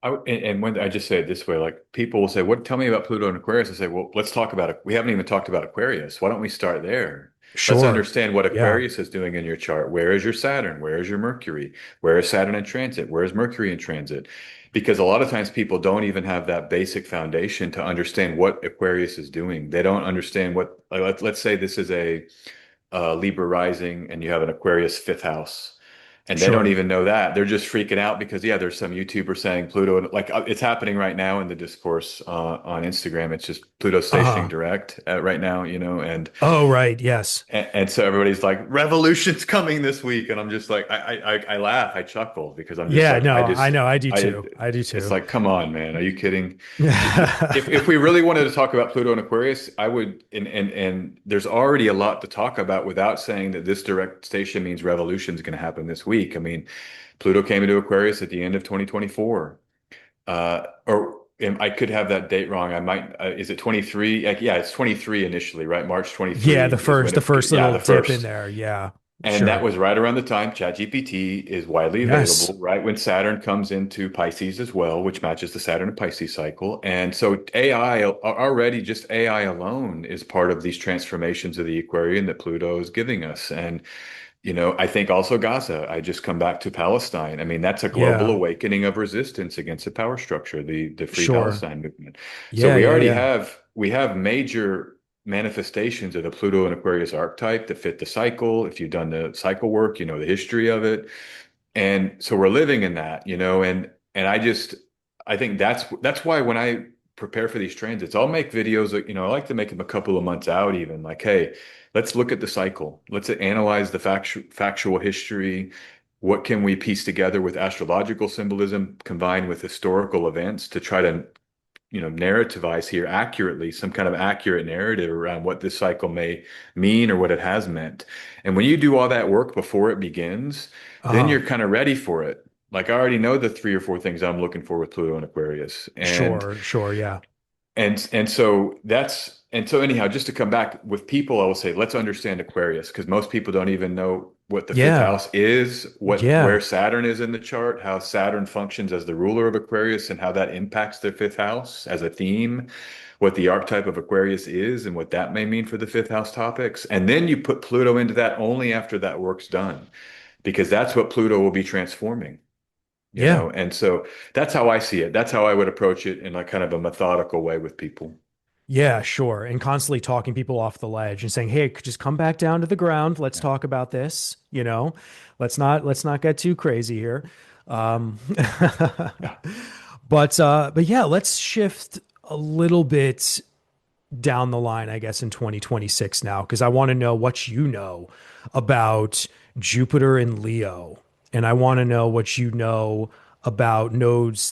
And when I just say it this way, like people will say, "What? Tell me about Pluto and Aquarius." I say, "Well, let's talk about it. We haven't even talked about Aquarius. Why don't we start there? Let's Sure. understand what Yeah. Aquarius is doing in your chart. Where is your Saturn? Where is your Mercury? Where is Saturn in transit? Where is Mercury in transit?" Because a lot of times people don't even have that basic foundation to understand what Aquarius is doing. They don't understand what. Like, let's say this is a Libra rising, and you have an Aquarius fifth house and they don't Sure. even know that. They're just freaking out because yeah, there's some YouTuber saying Pluto, like it's happening right now in the discourse on Instagram. It's just Pluto stationing Uh-huh. direct right now, Oh, right. Yes. and so everybody's like, revolution's coming this week, and I'm just like, I laugh, I chuckle because I'm just Yeah, like, no, I know. I do I, too. I do it's too. like, come on, man, are you kidding? If we really wanted to talk about Pluto and Aquarius, I would, and there's already a lot to talk about without saying that this direct station means revolution is going to happen this week. I mean, Pluto came into Aquarius at the end of 2024. I could have that date wrong. I might, is it 23? Like, yeah, it's 23 initially, right? March Yeah, 23 the is when first the it, first yeah, little the dip in first. there. Yeah. And that Sure. was right around the time ChatGPT is widely Yes. available, right when Saturn comes into Pisces as well, which matches the Saturn and Pisces cycle. And so AI already, just AI alone is part of these transformations of the Aquarian that Pluto is giving us. And I think also Gaza. I just come back to Palestine. I mean, that's a global Yeah. awakening of resistance against the power structure, the Free Sure. Palestine movement. So Yeah, yeah, yeah. we have major manifestations of the Pluto and Aquarius archetype that fit the cycle. If you've done the cycle work, you know the history of it. And so we're living in that, and I think that's why when I prepare for these transits, I'll make videos that, I like to make them a couple of months out even like, hey, let's look at the cycle. Let's analyze the factual history. What can we piece together with astrological symbolism combined with historical events to try to, narrativize here accurately, some kind of accurate narrative around what this cycle may mean or what it has meant. And when you do all that work before it begins, then Uh-huh. you're kind of ready for it. Like I already know the three or four things I'm looking for with Pluto and Aquarius. Sure, sure, yeah. And so anyhow, just to come back with people, I will say let's understand Aquarius because most people don't even know what the fifth Yeah. house is, where Yeah. Saturn is in the chart, how Saturn functions as the ruler of Aquarius, and how that impacts their fifth house as a theme, what the archetype of Aquarius is, and what that may mean for the fifth house topics. And then you put Pluto into that only after that work's done, because that's what Pluto will be transforming. Yeah. And so that's how I see it. That's how I would approach it in like kind of a methodical way with people. Yeah, sure. And constantly talking people off the ledge and saying, "Hey, just come back down to the ground. Let's Yeah. talk about this, Let's not get too crazy here." Um Yeah. but yeah, let's shift a little bit down the line, I guess, in 2026 now, because I want to know what you know about Jupiter and Leo. And I want to know what you know about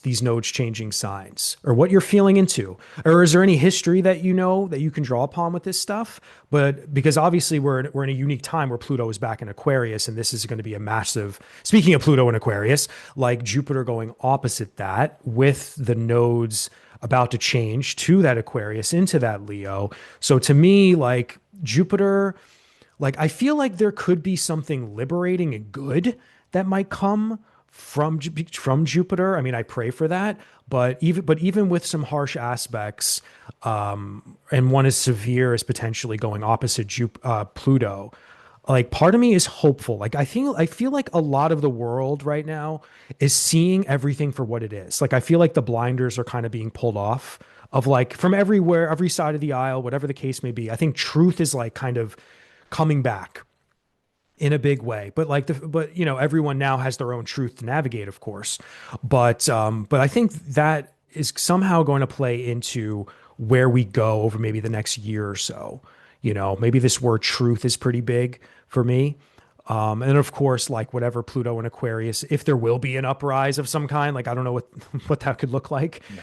these nodes changing signs, or what you're feeling into. Or is there any history that you know that you can draw upon with this stuff? But because obviously we're in a unique time where Pluto is back in Aquarius, and this is going to be a massive, speaking of Pluto and Aquarius, like Jupiter going opposite that with the nodes about to change to that Aquarius into that Leo. So to me, like Jupiter, like I feel like there could be something liberating and good that might come from Jupiter. I mean, I pray for that, but even with some harsh aspects, and one as severe as potentially going opposite Pluto, like part of me is hopeful. Like I feel like a lot of the world right now is seeing everything for what it is. Like I feel like the blinders are kind of being pulled off of like from everywhere, every side of the aisle, whatever the case may be. I think truth is like kind of coming back in a big way. But everyone now has their own truth to navigate, of course. But I think that is somehow going to play into where we go over maybe the next year or so. Maybe this word truth is pretty big for me. And of course, like whatever Pluto and Aquarius, if there will be an uprise of some kind, like I don't know what what that could look like, Yeah.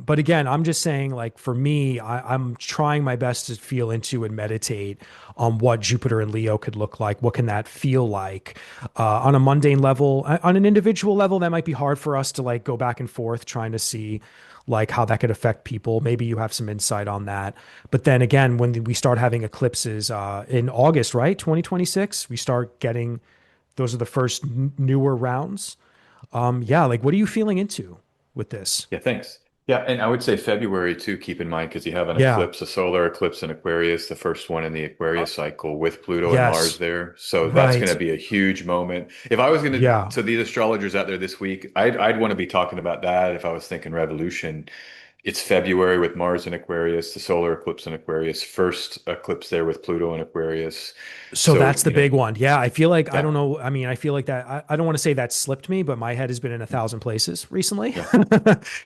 but again, I'm just saying, like for me, I'm trying my best to feel into and meditate on what Jupiter and Leo could look like. What can that feel like on a mundane level? On an individual level, that might be hard for us to like go back and forth trying to see like how that could affect people. Maybe you have some insight on that. But then again, when we start having eclipses in August, right? 2026, we start getting those are the first newer rounds. Yeah, like what are you feeling into with this? Yeah, thanks. Yeah, and I would say February too, keep in mind, because you have an Yeah. eclipse, a solar eclipse in Aquarius, the first one in the Uh, Aquarius cycle with Pluto and Mars yes. there. So that's going Right. to be a huge moment. If I was going to, Yeah. so these astrologers out there this week, I'd want to be talking about that if I was thinking revolution. It's February with Mars in Aquarius, the solar eclipse in Aquarius, first eclipse there with Pluto in Aquarius. So So, that's the big one. Yeah, I feel like I yeah, don't know. I mean, I feel like that. I don't want to say that slipped me, but my head has been in a thousand places recently. yeah,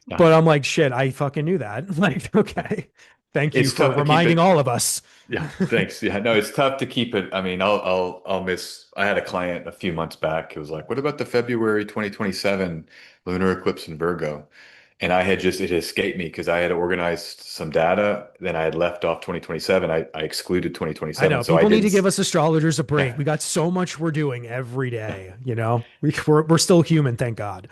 yeah, But I'm like, shit, I fucking knew that. Like, yeah. okay, thank you It's for tough to keep reminding it. all of us. Yeah, thanks. Yeah, no, it's tough to keep it. I mean, I'll miss. I had a client a few months back. It was like, what about the February 2027 lunar eclipse in Virgo? And I had just, it escaped me because I had organized some data. Then I had left off 2027. I excluded I 2027. know So I people need didn't, to give us astrologers a break. yeah, We got so much we're doing every yeah. day. We're still human, thank God.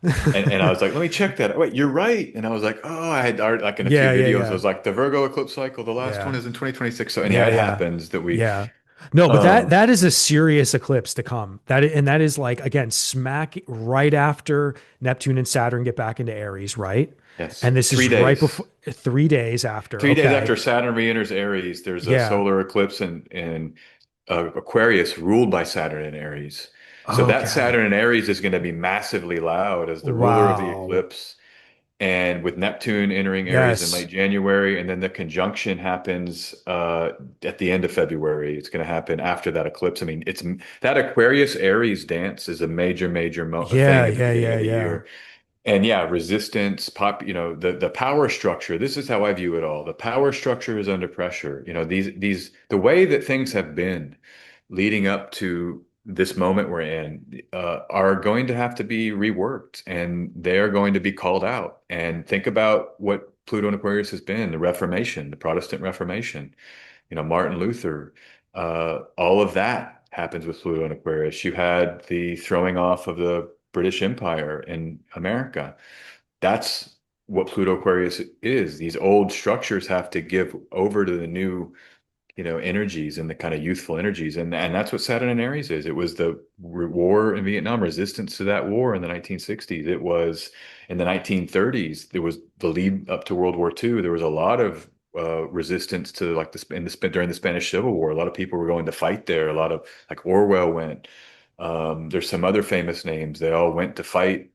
And I was like, let me check that. Wait, you're right. And I was like, oh, I had already, like in a few Yeah, yeah, videos, I yeah, was like, the Virgo eclipse cycle, the last one yeah. is in 2026. So anyhow, Yeah, it yeah. happens that we, Yeah. No, but that um, that is a serious eclipse to come. That is like again smack right after Neptune and Saturn get back into Aries, right? yes, And this three is right days. before 3 days after. 3 days Okay. after Saturn re-enters Aries, there's a Yeah. solar eclipse in Aquarius ruled by Saturn in Aries. So that Okay. Saturn in Aries is going to be massively loud as the ruler of the Wow. eclipse. And with Neptune entering Aries in late Yes. January, and then the conjunction happens at the end of February. It's going to happen after that eclipse. I mean, it's that Aquarius Aries dance is a major, major mo thing Yeah, at the yeah, beginning yeah, of the yeah. year. And yeah, resistance, the power structure. This is how I view it all. The power structure is under pressure. The way that things have been leading up to this moment we're in are going to have to be reworked, and they are going to be called out. And think about what Pluto and Aquarius has been, the Reformation, the Protestant Reformation. Martin Luther, all of that happens with Pluto and Aquarius. You had the throwing off of the British Empire in America. That's what Pluto Aquarius is. These old structures have to give over to the new, energies and the kind of youthful energies. And that's what Saturn and Aries is. It was the war in Vietnam, resistance to that war in the 1960s. It was in the 1930s. There was the lead up to World War II. There was a lot of resistance to like during the Spanish Civil War. A lot of people were going to fight there. A lot of like Orwell went. There's some other famous names. They all went to fight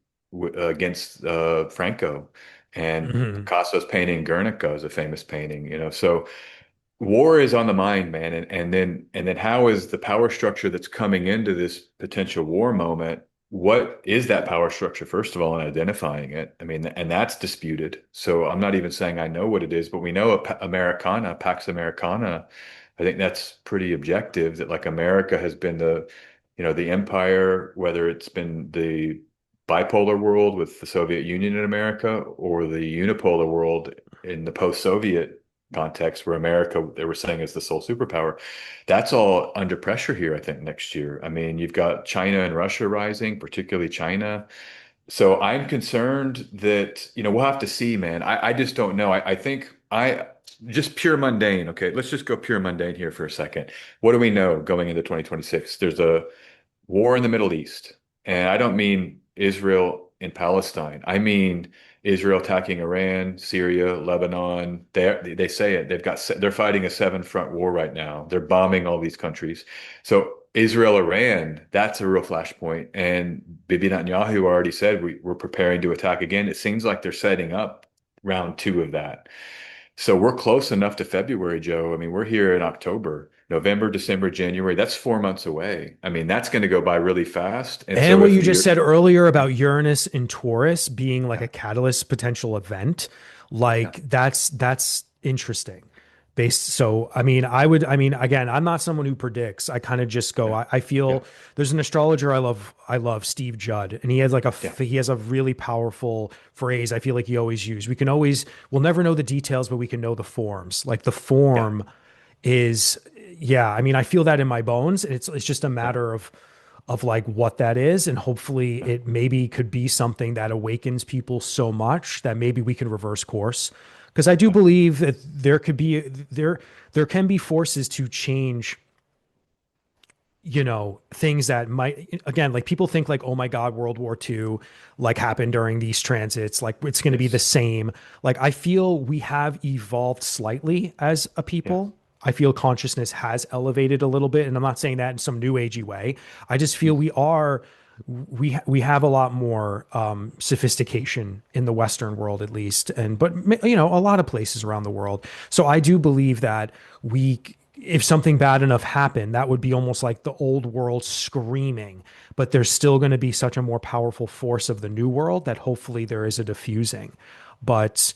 against Franco. And Hmm. Picasso's painting Guernica is a famous painting, So war is on the mind, man. And then how is the power structure that's coming into this potential war moment? What is that power structure, first of all, and identifying it? I mean, and that's disputed. So I'm not even saying I know what it is, but we know Americana, Pax Americana. I think that's pretty objective that like America has been the empire, whether it's been the bipolar world with the Soviet Union in America or the unipolar world in the post-Soviet context where America, they were saying, is the sole superpower. That's all under pressure here, I think, next year. I mean, you've got China and Russia rising, particularly China. So I'm concerned that, we'll have to see, man. I just don't know. I think just pure mundane. Okay, let's just go pure mundane here for a second. What do we know going into 2026? There's a war in the Middle East. And I don't mean Israel and Palestine. I mean Israel attacking Iran, Syria, Lebanon. They say it. They're fighting a seven front war right now. They're bombing all these countries. So Israel, Iran, that's a real flashpoint. And Bibi Netanyahu already said we're preparing to attack again. It seems like they're setting up round two of that. So we're close enough to February, Joe. I mean, we're here in October, November, December, January. That's 4 months away. I mean, that's going to go by really fast. And And so what if you just the said earlier about Uranus and Taurus being like yeah, a catalyst potential event, yeah, like that's interesting based. So, I mean, I mean, again, I'm not someone who predicts. I kind of just go, Yeah. I Yeah. feel there's an astrologer I love Steve Judd, and he has like Yeah. he has a really powerful phrase I feel like he always use. We'll never know the details, but we can know the forms. Like the Yeah. form is, yeah, I mean, I feel that in my bones. It's just a Yeah. matter of like what that is, and hopefully Yeah. it maybe could be something that awakens people so much that maybe we can reverse course. Because I do Yeah. believe that there can be forces to change, things that might, again, like people think like, oh my God, World War II like happened during these transits, like it's going to be the Yes. same. Like I feel we have evolved slightly as a Yeah. people. I feel consciousness has elevated a little bit, and I'm not saying that in some new agey way. I just feel Mm. we have a lot more sophistication in the Western world, at least, and but a lot of places around the world. So I do believe that we if something bad enough happened, that would be almost like the old world screaming, but there's still going to be such a more powerful force of the new world that hopefully there is a diffusing. But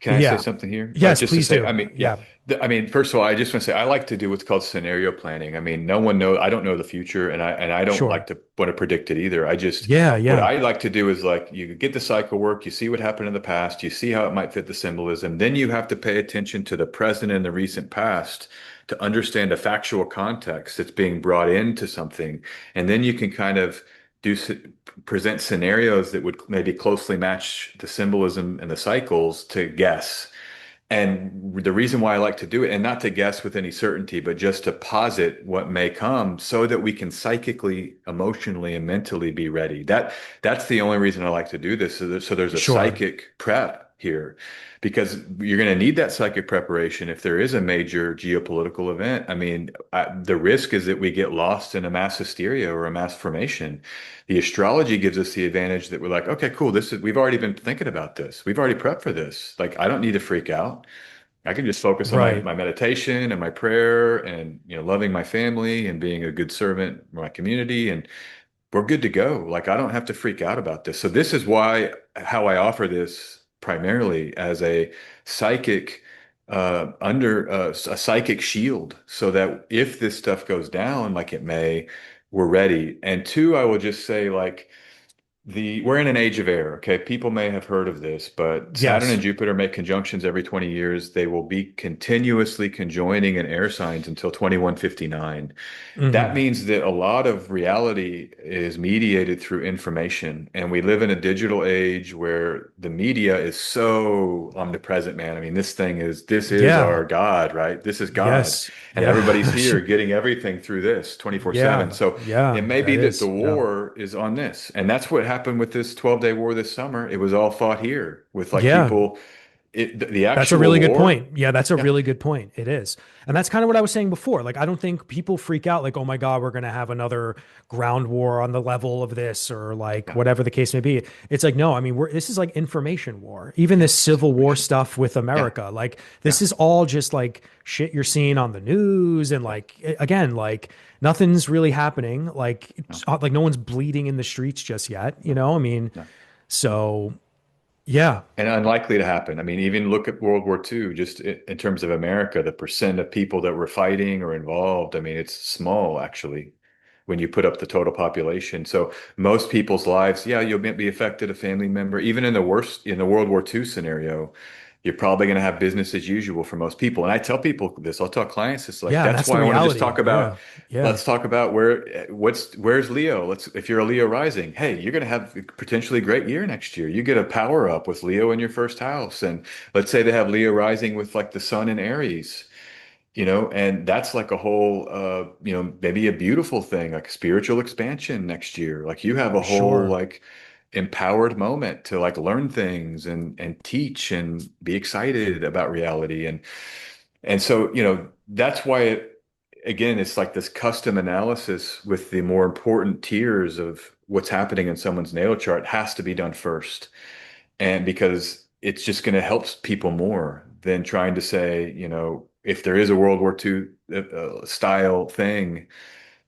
Can I say yeah, something here? yes, Just to please say, do. I mean, yeah. Yeah, I mean, first of all, I just want to say I like to do what's called scenario planning. I mean, no one knows. I don't know the future, and I don't like sure. to want to predict it either. I just Yeah, what yeah, I like to do is like you get the cycle work, you see what happened in the past, you see how it might fit the symbolism. Then you have to pay attention to the present and the recent past to understand a factual context that's being brought into something, and then you can kind of do present scenarios that would maybe closely match the symbolism and the cycles to guess. And the reason why I like to do it, and not to guess with any certainty, but just to posit what may come so that we can psychically, emotionally, and mentally be ready. That's the only reason I like to do this. So there's a sure. psychic prep here because you're going to need that psychic preparation if there is a major geopolitical event. I mean, the risk is that we get lost in a mass hysteria or a mass formation. The astrology gives us the advantage that we're like, okay, cool. We've already been thinking about this. We've already prepped for this. Like, I don't need to freak out. I can just focus on Right. my meditation and my prayer and, loving my family and being a good servant for my community. And we're good to go. Like, I don't have to freak out about this. So this is how I offer this primarily as a psychic, under a psychic shield so that if this stuff goes down, like it may, we're ready. And two, I will just say like, we're in an age of air, okay? People may have heard of this, but Saturn and Yes. Jupiter make conjunctions every 20 years. They will be continuously conjoining in air signs until 2159. That Hmm. means that a lot of reality is mediated through information. And we live in a digital age where the media is so omnipresent, man. I mean, this is Yeah. our God, right? This is God. Yes. And Yeah. everybody's here getting everything through this 24/7. Yeah. So it Yeah. may be That that the is. Yeah. war is on this. And that's what happened with this 12-day war this summer. It was all fought here with like Yeah. people, the That's a actual really good war. point. Yeah, that's a Yeah. really good point. It is. And that's kind of what I was saying before. Like, I don't think people freak out like, oh my God, we're going to have another ground war on the level of this or like Yeah. whatever the case may be. It's like, no, I mean, this is like information war. Even Yeah. this It's Civil War information. stuff with Yeah. America, like, Yeah. this is all just like shit you're seeing on the news. And Yeah. like, again, like, nothing's really happening. Like, No, like no one's bleeding in the streets just yet. no, I mean, no. so yeah. And unlikely to happen. I mean, even look at World War II, just in terms of America, the percent of people that were fighting or involved. I mean, it's small actually when you put up the total population. So most people's lives, yeah, you'll be affected, a family member. Even in the World War II scenario, you're probably going to have business as usual for most people. And I tell people this, I'll tell clients, it's like, Yeah. And that's that's the why I want to just reality. talk about, Yeah. Yeah. let's talk about where's Leo? If you're a Leo rising, hey, you're going to have a potentially great year next year. You get a power up with Leo in your first house. And let's say they have Leo rising with like the sun in Aries, and that's like a whole, maybe a beautiful thing, like spiritual expansion next year. Like you have a whole Sure. like empowered moment to like learn things and teach and be excited about reality. And so, that's why again, it's like this custom analysis with the more important tiers of what's happening in someone's natal chart has to be done first. And because it's just going to help people more than trying to say, if there is a World War II style thing,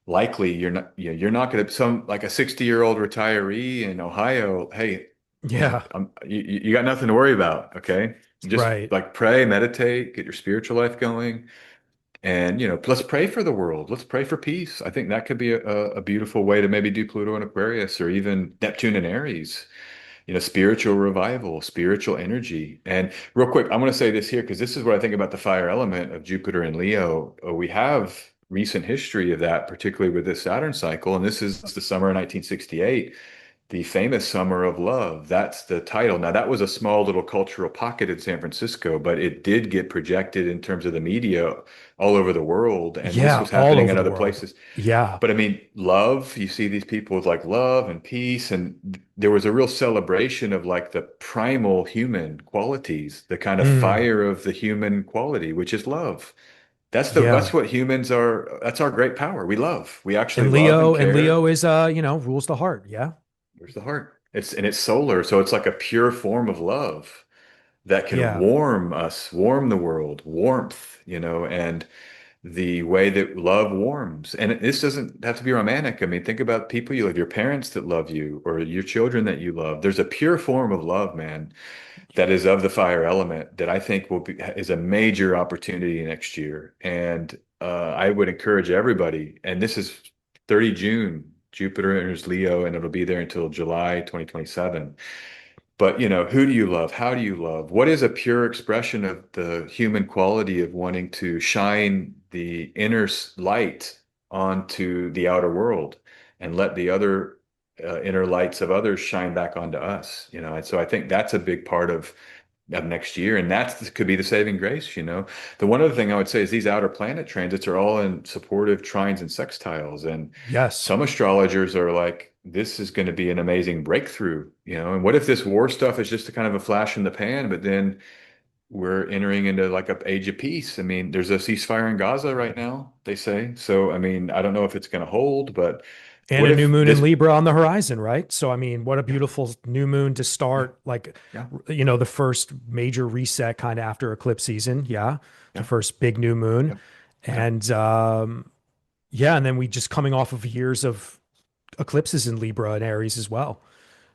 likely you're not going to some like a 60-year-old retiree in Ohio. Hey, Yeah. you got nothing to worry about. Okay. Just Right. like pray, meditate, get your spiritual life going. And, let's pray for the world. Let's pray for peace. I think that could be a beautiful way to maybe do Pluto and Aquarius or even Neptune and Aries, spiritual revival, spiritual energy. And real quick, I'm going to say this here because this is what I think about the fire element of Jupiter and Leo. We have recent history of that, particularly with this Saturn cycle. And this is the summer of 1968, the famous Summer of Love. That's the title. Now, that was a small little cultural pocket in San Francisco, but it did get projected in terms of the media all over the world. And this Yeah, was all happening over in the other world. places. Yeah. But I mean, love, you see these people with like love and peace. And there was a real celebration of like the primal human qualities, the kind of Mm, fire of the human quality, which is love. That's yeah. what humans are. That's our great power. We love. We actually And love and Leo care. is rules the heart. Yeah. Where's the heart? It's solar, so it's like a pure form of love that can Yeah. warm us, warm the world, warmth, and the way that love warms. And this doesn't have to be romantic. I mean, think about people you love, your parents that love you, or your children that you love. There's a pure form of love, man, that is of the fire element that I think is a major opportunity next year. And I would encourage everybody, and this is 30 June, Jupiter enters Leo, and it'll be there until July 2027. But who do you love? How do you love? What is a pure expression of the human quality of wanting to shine the inner light onto the outer world and let the other inner lights of others shine back onto us, And so I think that's a big part of next year, and that could be the saving grace. The one other thing I would say is these outer planet transits are all in supportive trines and sextiles, and Yes. some astrologers are like, this is going to be an amazing breakthrough. And what if this war stuff is just a kind of a flash in the pan, but then we're entering into like a age of peace? I mean, there's a ceasefire in Gaza right now, they say. So, I mean, I don't know if it's going to hold, but And what a new if moon in this? Libra on the horizon, right? So, I mean, what a Yeah, beautiful new moon to yeah, start, like, yeah, the first major reset kind of after eclipse season. Yeah. The yeah, first big new moon. yeah, yeah. And yeah. And then we just coming off of years of eclipses in Libra and Aries as well. Yeah.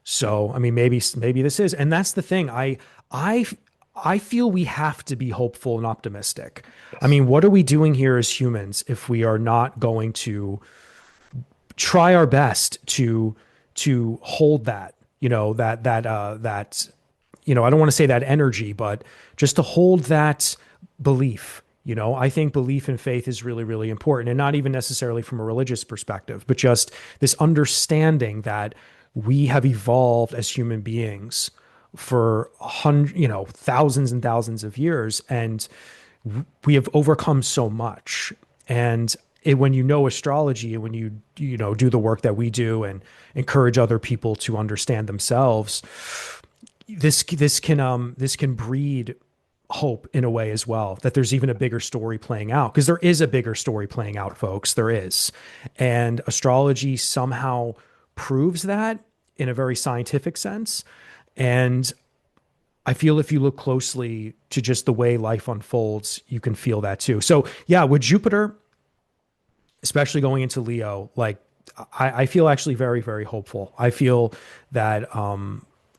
So, I mean, maybe this is, and that's the thing. I, I feel we have to be hopeful and optimistic. I Yes. mean, what are we doing here as humans if we are not going to try our best to hold that, I don't want to say that energy, but just to hold that belief. I think belief and faith is really, really important, and not even necessarily from a religious perspective, but just this understanding that we have evolved as human beings for thousands and thousands of years, and we have overcome so much. And when you know astrology, and when you do the work that we do and encourage other people to understand themselves, this can breed hope in a way as well, that there's even a bigger story playing out, because there is a bigger story playing out, folks. There is. And astrology somehow proves that in a very scientific sense. And I feel if you look closely to just the way life unfolds, you can feel that too. So yeah, with Jupiter, especially going into Leo, like I feel actually very, very hopeful. I feel that,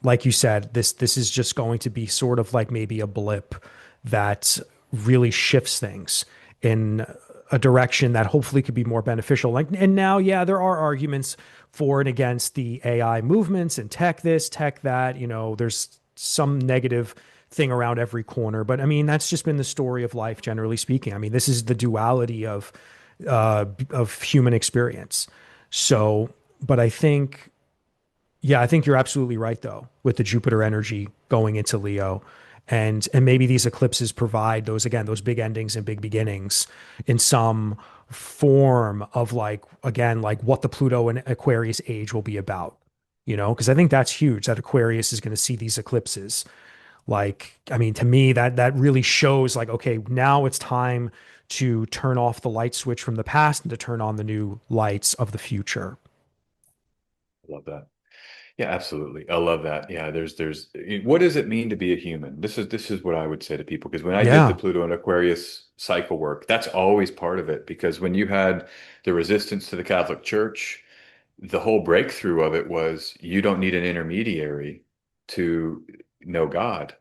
like you said, this is just going to be sort of like maybe a blip that really shifts things in a direction that hopefully could be more beneficial. Like, and now, yeah, there are arguments for and against the AI movements and tech this, tech that. There's some negative thing around every corner, but I mean, that's just been the story of life, generally speaking. I mean, this is the duality of human experience. So, but I think, yeah, I think you're absolutely right though, with the Jupiter energy going into Leo. And maybe these eclipses provide those, again, those big endings and big beginnings in some form of, like, again, like what the Pluto and Aquarius age will be about, because I think that's huge, that Aquarius is going to see these eclipses. Like, I mean, to me, that really shows, like, okay, now it's time to turn off the light switch from the past and to turn on the new lights of the future. I love that. Yeah, absolutely. I love that. Yeah, what does it mean to be a human? This is what I would say to people, because when I did the Yeah. Pluto and Aquarius cycle work, that's always part of it. Because when you had the resistance to the Catholic Church, the whole breakthrough of it was you don't need an intermediary to know God.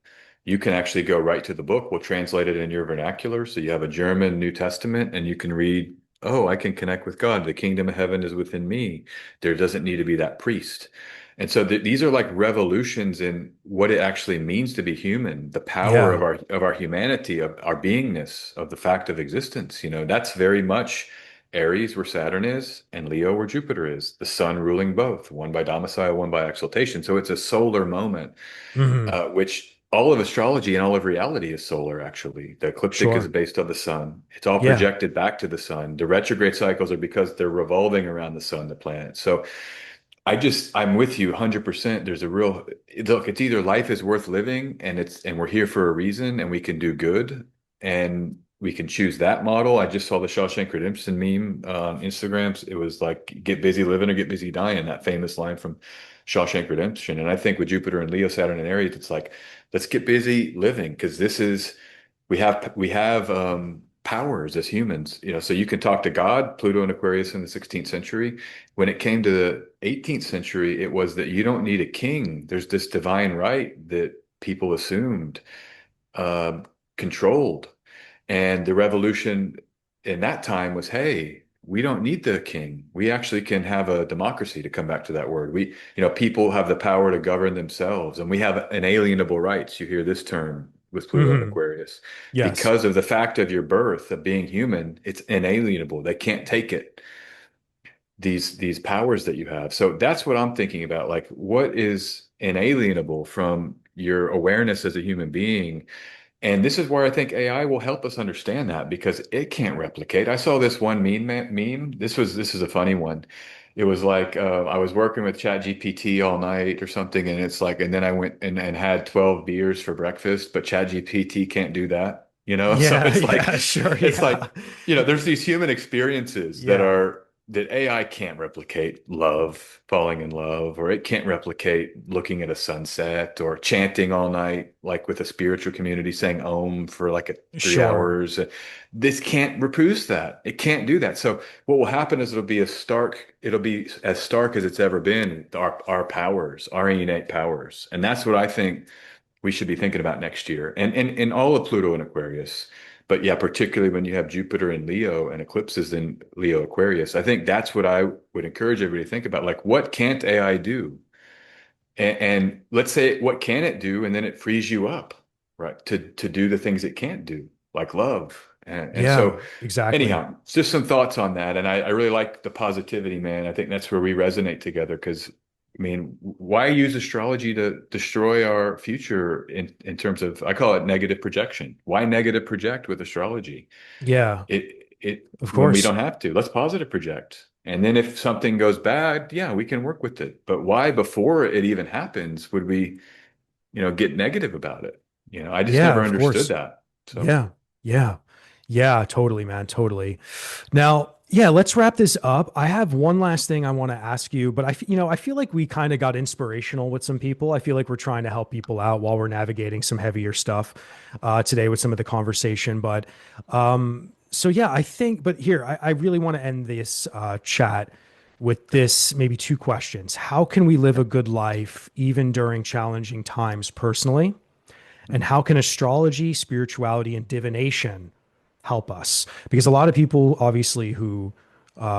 you can actually go right to the book. We'll translate it in your vernacular. So you have a German New Testament and you can read, oh, I can connect with God. The kingdom of heaven is within me. There doesn't need to be that priest. And so these are like revolutions in what it actually means to be human, the power Yeah. of our humanity, of our beingness, of the fact of existence. That's very much Aries where Saturn is and Leo where Jupiter is, the sun ruling both, one by domicile, one by exaltation. So it's a solar moment, Hmm. which all of astrology and all of reality is solar, actually. The ecliptic is Sure. based on the sun. It's all Yeah. projected back to the sun. The retrograde cycles are because they're revolving around the sun, the planet. So I'm with you 100%. There's a real look, it's either life is worth living and we're here for a reason and we can do good and we can choose that model. I just saw the Shawshank Redemption meme on Instagram. It was like get busy living or get busy dying, that famous line from Shawshank Redemption. And I think with Jupiter and Leo, Saturn and Aries, it's like let's get busy living because this is we have powers as humans, so you can talk to God, Pluto and Aquarius in the 16th century. When it came to the 18th century, it was that you don't need a king. There's this divine right that people assumed uh, controlled. And the revolution in that time was, hey, we don't need the king. We actually can have a democracy, to come back to that word. People have the power to govern themselves, and we have inalienable rights. You hear this term with Pluto and Hmm. Aquarius. Yes. Because of the fact of your birth, of being human, it's inalienable. They can't take it, these powers that you have. So that's what I'm thinking about. Like, what is inalienable from your awareness as a human being? And this is where I think AI will help us understand that because it can't replicate. I saw this one meme. This is a funny one. It was like I was working with ChatGPT all night or something, and it's like, and then I went and had 12 beers for breakfast, but ChatGPT can't do that, So Yeah. it's like, Yeah. Sure. it's Yeah. like, there's these human experiences Yeah. that AI can't replicate love, falling in love, or it can't replicate looking at a sunset or chanting all night, like with a spiritual community saying Om for like 3 Sure. hours. This can't reproduce that. It can't do that. So what will happen is it'll be as stark as it's ever been, our powers, our innate powers. And that's what I think we should be thinking about next year. And all of Pluto and Aquarius. But yeah, particularly when you have Jupiter in Leo and eclipses in Leo Aquarius, I think that's what I would encourage everybody to think about. Like, what can't AI do? And let's say, what can it do? And then it frees you up, right? To do the things it can't do, like love. And Yeah. so, Exactly. anyhow, it's just some thoughts on that. And I really like the positivity, man. I think that's where we resonate together because, I mean, why use astrology to destroy our future in terms of, I call it negative projection. Why negative project with astrology? Yeah. It Of when we course. don't have to, let's positive project. And then if something goes bad, yeah, we can work with it. But why before it even happens would we, get negative about it? I just Yeah. never Of understood course. that. So Yeah. Yeah. Yeah. Totally, man. Totally. Now, yeah, let's wrap this up. I have one last thing I want to ask you, but I feel like we kind of got inspirational with some people. I feel like we're trying to help people out while we're navigating some heavier stuff today with some of the conversation. But so yeah, I think. But here, I really want to end this chat with this maybe two questions. How can we live a good life even during challenging times personally? And how can astrology, spirituality, and divination help us? Because a lot of people, obviously, who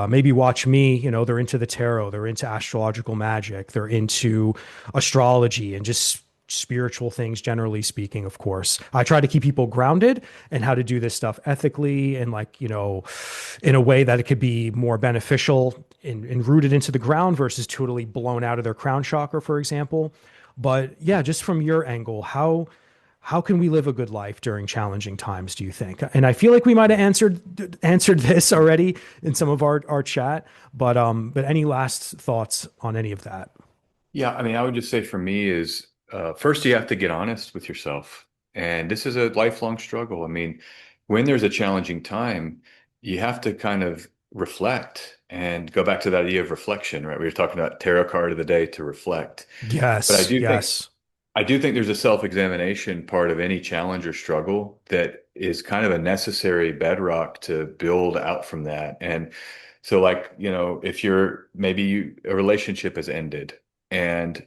maybe watch me, they're into the tarot, they're into astrological magic, they're into astrology and just spiritual things, generally speaking, of course. I try to keep people grounded and how to do this stuff ethically and, like, in a way that it could be more beneficial and rooted into the ground versus totally blown out of their crown chakra, for example. But yeah, just from your angle, how can we live a good life during challenging times, do you think? And I feel like we might have answered this already in some of our chat, but any last thoughts on any of that? yeah, I mean, I would just say for me is first you have to get honest with yourself. And this is a lifelong struggle. I mean, when there's a challenging time, you have to kind of reflect and go back to that idea of reflection, right? We were talking about tarot card of the day to reflect. But Yes, yes. I do think there's a self-examination part of any challenge or struggle that is kind of a necessary bedrock to build out from that. And so like, if a relationship has ended and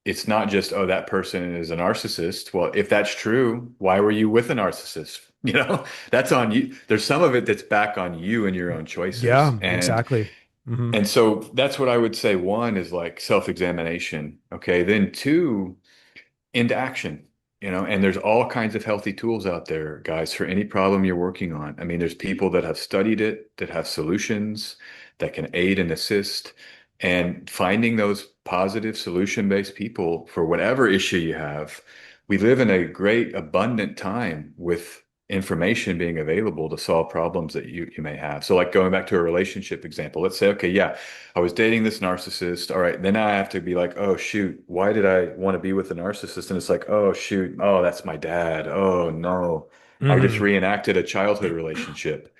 it's not just, oh, that person is a narcissist. Well, if that's true, why were you with a narcissist? You know, that's on you. There's some of it that's back on you and your own choices. Yeah, exactly. Hmm. And so that's what I would say. One is like self-examination. Okay. Then two, into action, and there's all kinds of healthy tools out there, guys, for any problem you're working on. I mean, there's people that have studied it, that have solutions that can aid and assist, and finding those positive solution-based people for whatever issue you have. We live in a great abundant time with information being available to solve problems that you may have. So like going back to a relationship example, let's say, okay, yeah, I was dating this narcissist. All right, then I have to be like, oh shoot, why did I want to be with a narcissist? And it's like, oh shoot, oh, that's my dad. Oh no, I just Hmm. reenacted a childhood relationship.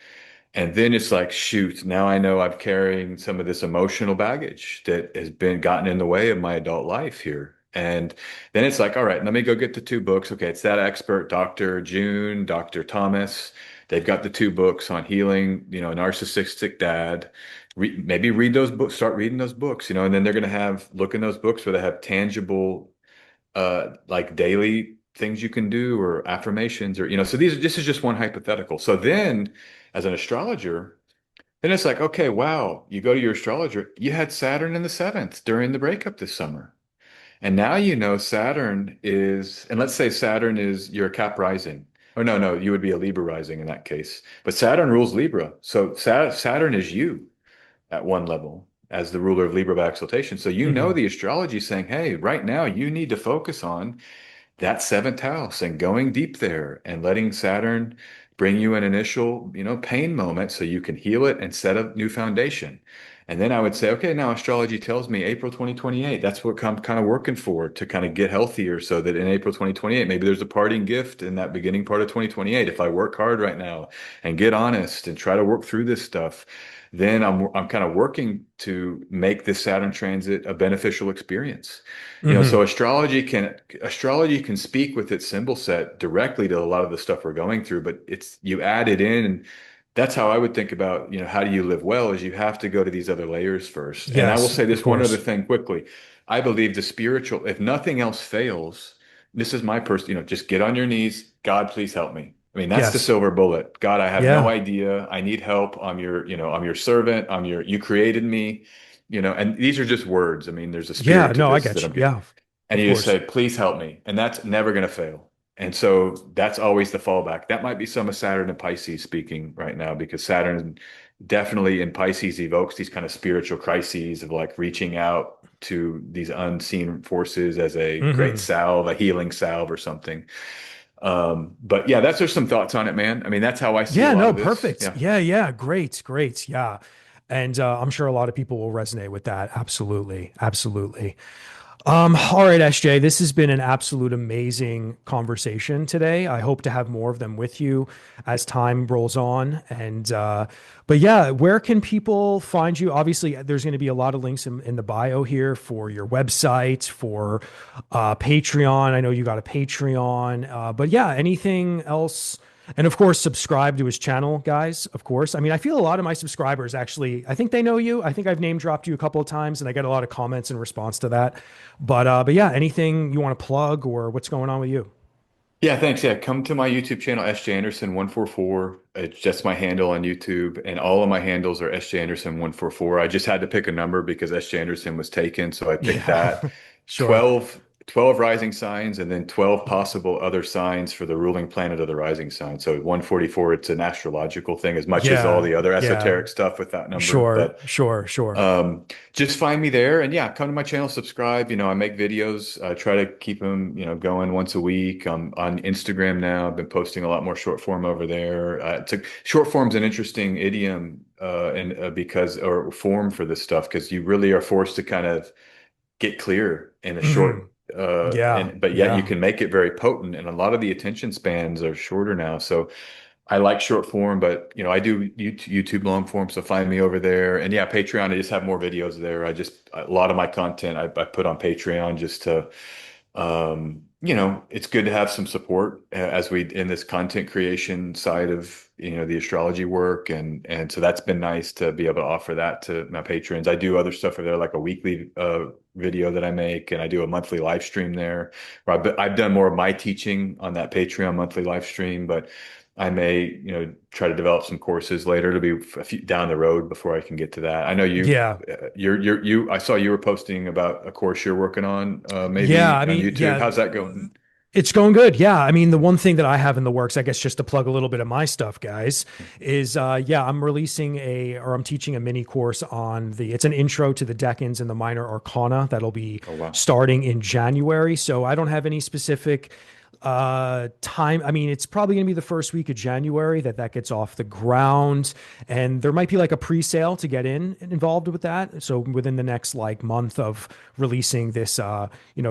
And then it's like, shoot, now I know I'm carrying some of this emotional baggage that has been gotten in the way of my adult life here. And then it's like, all right, let me go get the two books. Okay, it's that expert, Dr. June, Dr. Thomas. They've got the two books on healing, narcissistic dad. Maybe read those books, start reading those books, and then they're going to look in those books where they have tangible like daily things you can do or affirmations or so this is just one hypothetical. So then as an astrologer, then it's like, okay, wow, you go to your astrologer, you had Saturn in the seventh during the breakup this summer. And now Saturn is, and let's say Saturn is your Cap rising. Oh, no, no, you would be a Libra rising in that case. But Saturn rules Libra. So Saturn is you at one level as the ruler of Libra by exaltation. So Hmm. the astrology is saying, hey, right now you need to focus on that seventh house and going deep there and letting Saturn bring you an initial, pain moment so you can heal it and set a new foundation. And then I would say, okay, now astrology tells me April 2028. That's what I'm kind of working for to kind of get healthier so that in April 2028, maybe there's a parting gift in that beginning part of 2028. If I work hard right now and get honest and try to work through this stuff, then I'm kind of working to make this Saturn transit a beneficial experience. So Hmm. astrology can speak with its symbol set directly to a lot of the stuff we're going through, but it's you add it in, and that's how I would think about, how do you live well, is you have to go to these other layers first. And I will Yes, say of this one other course. thing quickly. I believe the spiritual, if nothing else fails, this is my person, just get on your knees. God, please help me. I mean, that's the Yes. silver bullet. God, I have no Yeah. idea. I need help. I'm your servant. You created me, and these are just words. I mean, there's a Yeah. spirit to No, I this that get I'm you. getting. Yeah, And of you just course. say, please help me. And that's never going to fail. And so that's always the fallback. That might be some of Saturn and Pisces speaking right now, because Saturn definitely in Pisces evokes these kind of spiritual crises of like reaching out to these unseen forces as a great Hmm. salve, a healing salve or something. But yeah, that's just some thoughts on it, man. I mean, that's how I see a Yeah, lot no, of this. perfect. Yeah. Yeah, yeah, great, great. Yeah. And I'm sure a lot of people will resonate with that. Absolutely. Absolutely. All right, SJ, this has been an absolute amazing conversation today. I hope to have more of them with you as time rolls on. And but yeah, where can people find you? Obviously, there's going to be a lot of links in the bio here for your website, for Patreon. I know you got a Patreon. But yeah, anything else? And of course, subscribe to his channel, guys. Of course. I mean, I feel a lot of my subscribers actually, I think they know you. I think I've name dropped you a couple of times and I get a lot of comments in response to that. But yeah, anything you want to plug or what's going on with you? Yeah, thanks. Yeah, come to my YouTube channel, SJ Anderson 144. It's just my handle on YouTube, and all of my handles are SJ Anderson 144. I just had to pick a number because SJ Anderson was taken, so I picked that. Yeah, sure. 12 rising signs, and then 12 possible other signs for the ruling planet of the rising sign. So 144, it's an astrological thing as much as all Yeah, the other yeah, esoteric stuff with that number. sure, But sure, sure. just find me there, and yeah, come to my channel, subscribe. I make videos. I try to keep them, going once a week. I'm on Instagram now. I've been posting a lot more short form over there. Short form's an interesting idiom, and because or form for this stuff, because you really are forced to kind of get clear in a Hmm. short, Yeah, and but yet you yeah. can make it very potent. And a lot of the attention spans are shorter now, so I like short form, but I do YouTube long form, so find me over there. And yeah, Patreon, I just have more videos there. A lot of my content I put on Patreon just to it's good to have some support as we in this content creation side of, the astrology work. And so that's been nice to be able to offer that to my patrons. I do other stuff for there, like a weekly video that I make, and I do a monthly live stream there. Where I've done more of my teaching on that Patreon monthly live stream, but I may, try to develop some courses later to be a few down the road before I can get to that. I know Yeah. I saw you were posting about a course you're working on, Yeah. maybe I on mean, YouTube. yeah, How's that going? it's going good. Yeah. I mean, the one thing that I have in the works, I guess just to plug a little bit of my stuff, guys, is yeah, I'm releasing or I'm teaching a mini course on it's an intro to the decans and the minor arcana that'll be Oh, wow. starting in January. So I don't have any specific time. I mean, it's probably going to be the first week of January that gets off the ground, and there might be like a pre-sale to get involved with that. So within the next like month of releasing this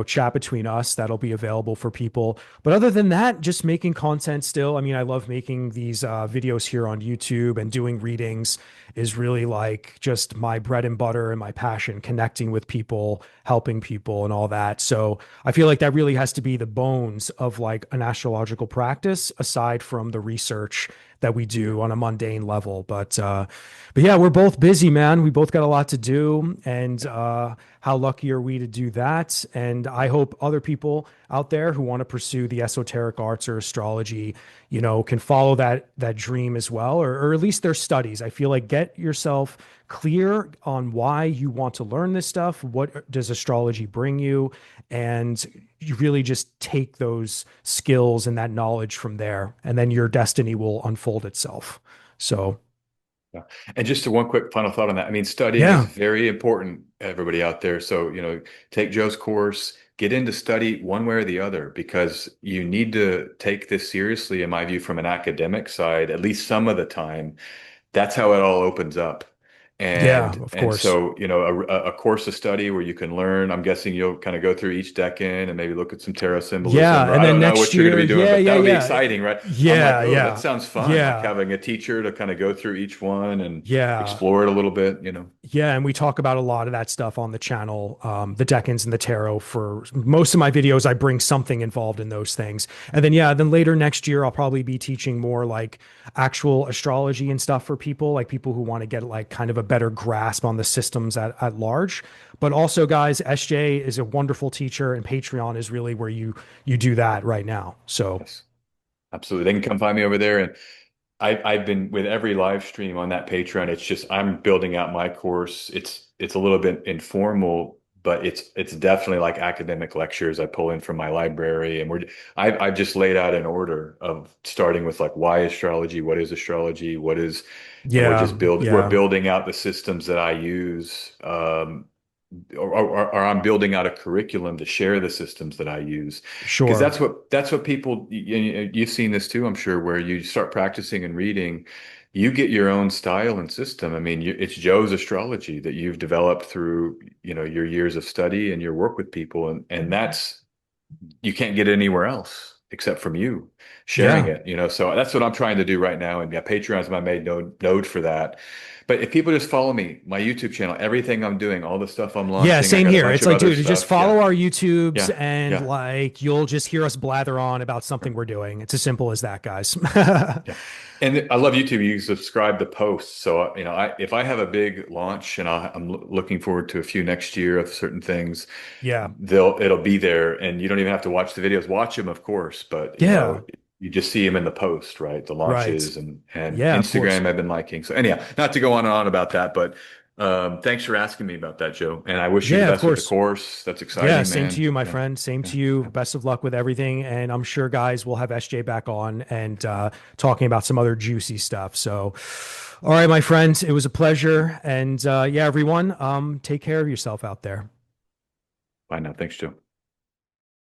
chat between us, that'll be available for people. But other than that, just making content still. I mean, I love making these videos here on YouTube, and doing readings is really like just my bread and butter and my passion, connecting with people, helping people, and all that. So I feel like that really has to be the bones of like an astrological practice, aside from the research that we do on a mundane level. But yeah, we're both busy, man. We both got a lot to do, and how lucky are we to do that? And I hope other people out there who want to pursue the esoteric arts or astrology, can follow that dream as well, or at least their studies. I feel like get yourself clear on why you want to learn this stuff. What does astrology bring you? And you really just take those skills and that knowledge from there, and then your destiny will unfold itself. So, Yeah. And just one quick final thought on that. I mean, studying is yeah, very important, everybody out there. So, take Joe's course, get into study one way or the other, because you need to take this seriously, in my view, from an academic side, at least some of the time. That's how it all opens up. yeah, And of and course. so, a course of study where you can learn, I'm guessing you'll kind of go through each decan and maybe look at some tarot symbolism, Yeah. or And I then don't know next what you're going to year, be doing, yeah, but yeah, that would be yeah. exciting, right? I'm like, Yeah, oh, that yeah, sounds fun. Like yeah, having a teacher to kind of go through each one and yeah. explore it a little bit. Yeah, and we talk about a lot of that stuff on the channel, the decans and the tarot. For most of my videos, I bring something involved in those things. And then, yeah, then later next year, I'll probably be teaching more like actual astrology and stuff for people, like people who want to get like kind of a better grasp on the systems at large. But also, guys, SJ is a wonderful teacher, and Patreon is really where you do that right now. So, Yes, absolutely. They can come find me over there. And I've been with every live stream on that Patreon. It's just I'm building out my course. It's a little bit informal, but it's definitely like academic lectures I pull in from my library, and I've just laid out an order of starting with like why astrology, what is astrology, and yeah, we're yeah, building out the systems that I use. Or I'm building out a curriculum to share the systems that I use, because sure. that's what people, you've seen this too, I'm sure, where you start practicing and reading, you get your own style and system. I mean, it's Joe's astrology that you've developed through, your years of study and your work with people, and that's, you can't get it anywhere else except from you sharing Yeah. it. So that's what I'm trying to do right now. And yeah, Patreon's my main node for that. But if people just follow me, my YouTube channel, everything I'm doing, all the stuff I'm Yeah, launching, I same got a here. bunch It's of like, other dude, just stuff. Yeah. follow our YouTubes, Yeah. and Yeah. like you'll just hear us blather on about something we're doing. It's as simple as that, guys. Yeah. And I love YouTube. You subscribe to posts. So, if I have a big launch, and I'm looking forward to a few next year of certain things, Yeah. it'll be there, and you don't even have to watch the videos. Watch them, of course, but Yeah. you just see them in the post, right? The Right. launches, and Yeah, of course. Instagram I've been liking. So anyhow, not to go on and on about that, but thanks for asking me about that, Joe. And I wish you the Yeah, of best with the course. course. That's Yeah, exciting, same to man. you, my Yeah. friend. Same Yeah. to you. Yeah. Best of luck with everything. And I'm sure, guys, we'll have SJ back on and talking about some other juicy stuff. So, all right, my friend, it was a pleasure. And yeah, everyone, take care of yourself out there. Bye now. Thanks, Joe.